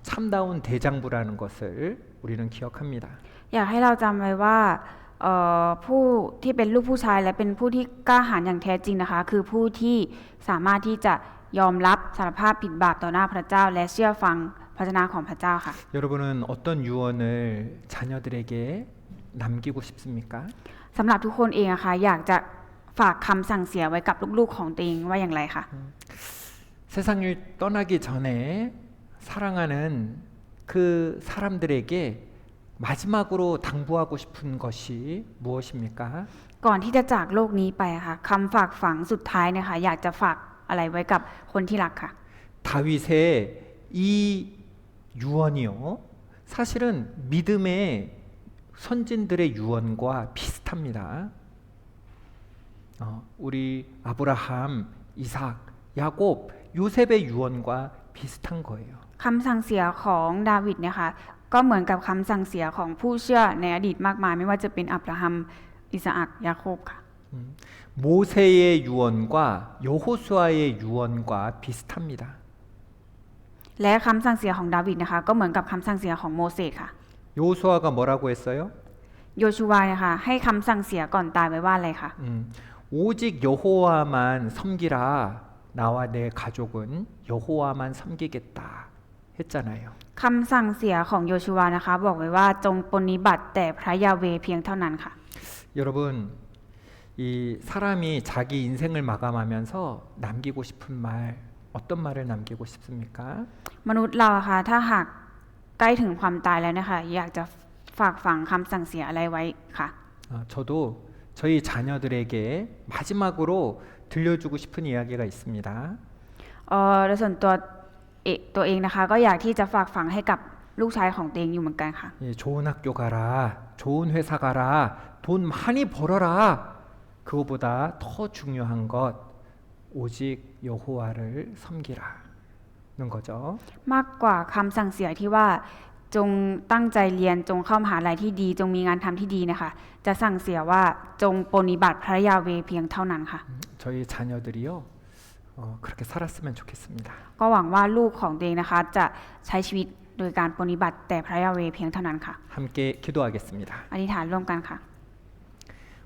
참다운 대장부라는 것을 우리는 기억합니다.
อยากให้เราจำไว้ว่าผู้ที่เป็นลูกผู้ชายและเป็นผู้ที่กล้าหาญอย่างแท้จริงนะคะคือผู้ที่สามารถที่จะยอมรับสารภาพผิดบาปต่อหน้าพระเจ้าและเชื่อฟังพระวจนะของพระเจ้าค่ะ
여러분은 어떤 유언을 자녀들에게 남기고 싶습니까?
สำหรับทุกคนเองอะค่ะอยากจะฝากคำสั่งเสียไว้กับลูกๆของตัวเองว่าอย่างไรคะ
세상을 떠나기 전에 사랑하는 그 사람들에게 마지막으로 당부하고 싶은 것이 무엇입니까?
ก่อนที่จะจากโลกนี้ไปค่ะคำฝากฝังสุดท้ายนะคะอยากจะฝากอะไรไว้กับคนที่รักค่ะ
다윗의 이 유언이요. 사실은 믿음의 선진들의 유언과 비슷합니다. 우리 아브라함, 이삭, 야곱, 요셉의 유언과 비슷한 거예요.
คำสั่งเสียของดาวิดเนี่ยค่ะก็เหมือนกับคำสั่งเสียของผู้เชื่อในอดีตมากมายไม่ว่าจะเป็นอับราฮัมอิสอัคยาโคบค่ะ
모세의 유언과 여호수아의 유언과 비슷합니다.
และคำสั่งเสียของดาวิดนะคะก็เหมือนกับคำสั่งเสียของโมเสสค่ะ
여호수아가 뭐라고 했어요?
โยชูวาเนี่ยค่ะให้คำสั่งเสียก่อนตายไว้ว่าอะไรคะ
오직 여호와만 섬기라 나와 내 가족은 여호와만 섬기겠다 했잖아요.
คำสั่งเสียของโยชูวานะคะบอกไว้ว่าจงปฏิบัติแต่พระยาเวห์เพียงเท่านั้นค่ะ
여러분, 이 사람이 자기 인생을 마감하면서 남기고 싶은 말 어떤 말을 남기고 싶습니까?
มนุษย์เราอะค่ะถ้าหากใกล้ถึงความตายแล้วนะคะอยากจะฝากฝังคำสั่งเสียอะไรไว้ค่ะ
저도 저희 자녀들에게 마지막으로 들려주고 싶은 이야기가 있습니다.
โดยส่วนตัวเองนะคะก็อยากที่จะฝากฝังให้กับลูกชายของตัวเองอยู่เหมือนกันค่ะ
예, 좋은 학교 가라, 좋은 회사 가라, 돈 많이 벌어라. 그거보다 더 중요한 것 오직 여호와를 섬기라는 거죠.
มากกว่าคำสั่งเสียที่ว่าจงตั้งใจเรียนจงเข้ามหาลัยที่ดีจงมีงานทำที่ดีนะคะจะสั่งเสียว่าจงปฏิบัติพระยาเวห์เพียงเท่านั้นค่ะ
저희 자녀들이요 그렇게 살았으면 좋겠습니다.
ก็หวังว่าลูกของตัวเองนะคะจะใช้ชีวิตโดยการปฏิบัติแต่พระยาเวห์เพียงเท่านั้นค่ะ
함께 기도하겠습니다.
อธิษฐานร่วมกันค่ะ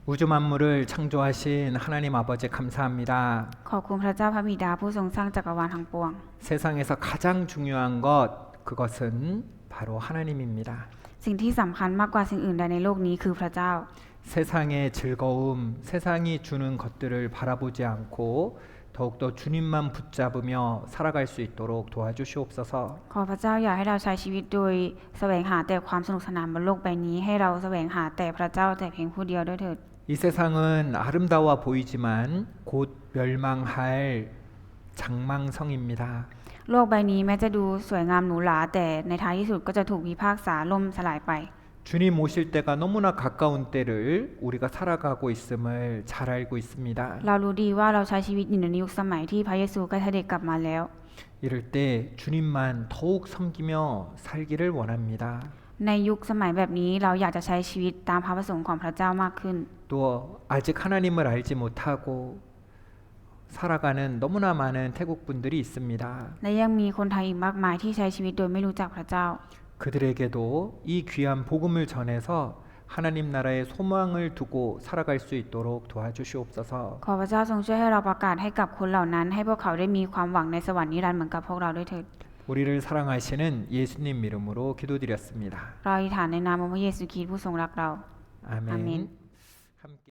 우주 만물을 창조하신 하나님 아버지 감사합니다.
ขอบคุณพระเจ้าพระบิดาผู้ทรงสร้างจักรวาลทั้งปวง
세상에서 가장 중요한 것 그것은 바로 하나님입니다.
สิ่งที่สำคัญมากกว่าสิ่งอื่นใดในโลกนี้คือพระเจ้า
세상의 즐거움, 세상이 주는 것들을 바라보지 않고 더욱더 주님만 붙잡으며 살아갈 수 있도록 도와주시옵소서.
ขอพระเจ้าอยากให้เราใช้ชีวิตโดยแสวงหาแต่ความสนุกสนานบนโลกใบนี้ให้เราแสวงหาแต่พระเจ้าแต่เพียงผู้เดียวด้วยเถิด
이 세상은 아름다워 보이지만 곧 멸망할 장망성입니다.
โลกใบนี้แม้จะดูสวยงามหรูหราแต่ในท้ายที่สุดก็จะถูกพิพากษาล่มสลายไป
주님 오실 때가 너무나 가까운 때를 우리가 살아가고 있음을 잘 알고 있습니다.
เรารู้ดีว่าเราใช้ชีวิตอยู่ในยุคสมัยที่พระเยซูใกล้เสด็จกลับมาแล้ว
이럴 때 주님만 더욱 섬기며 살기를 원합니다.
ในยุคสมัยแบบนี้เราอยากจะใช้ชีวิตตามพระประสงค์ของพระเจ้ามากขึ้น
또 아직 하나님을 알지 못하고 살아가는 너무나 많은 태국 분들이 있습니다.
และยังมีคนไทยอีกมากมายที่ใช้ชีวิตโดยไม่รู้จักพระเจ้า
그들에게도 이 귀한 복음을 전해서 하나님 나라의 소망을 두고 살아갈 수 있도록 도와주시옵소서.
ขอพระเจ้าทรงช่วยให้เราประกาศให้กับคนเหล่านั้นให้พวกเขาได้มีความหวังในสวรรค์นิรันดร์เหมือนกับพวกเราด้วยเถิด
우리를 사랑하시는 예수님 이름으로 기도드렸습니다.
เราอธิษฐานในนามของพระเยซูคริสต์ผู้ทรงรักเรา
아멘.
아멘.
함께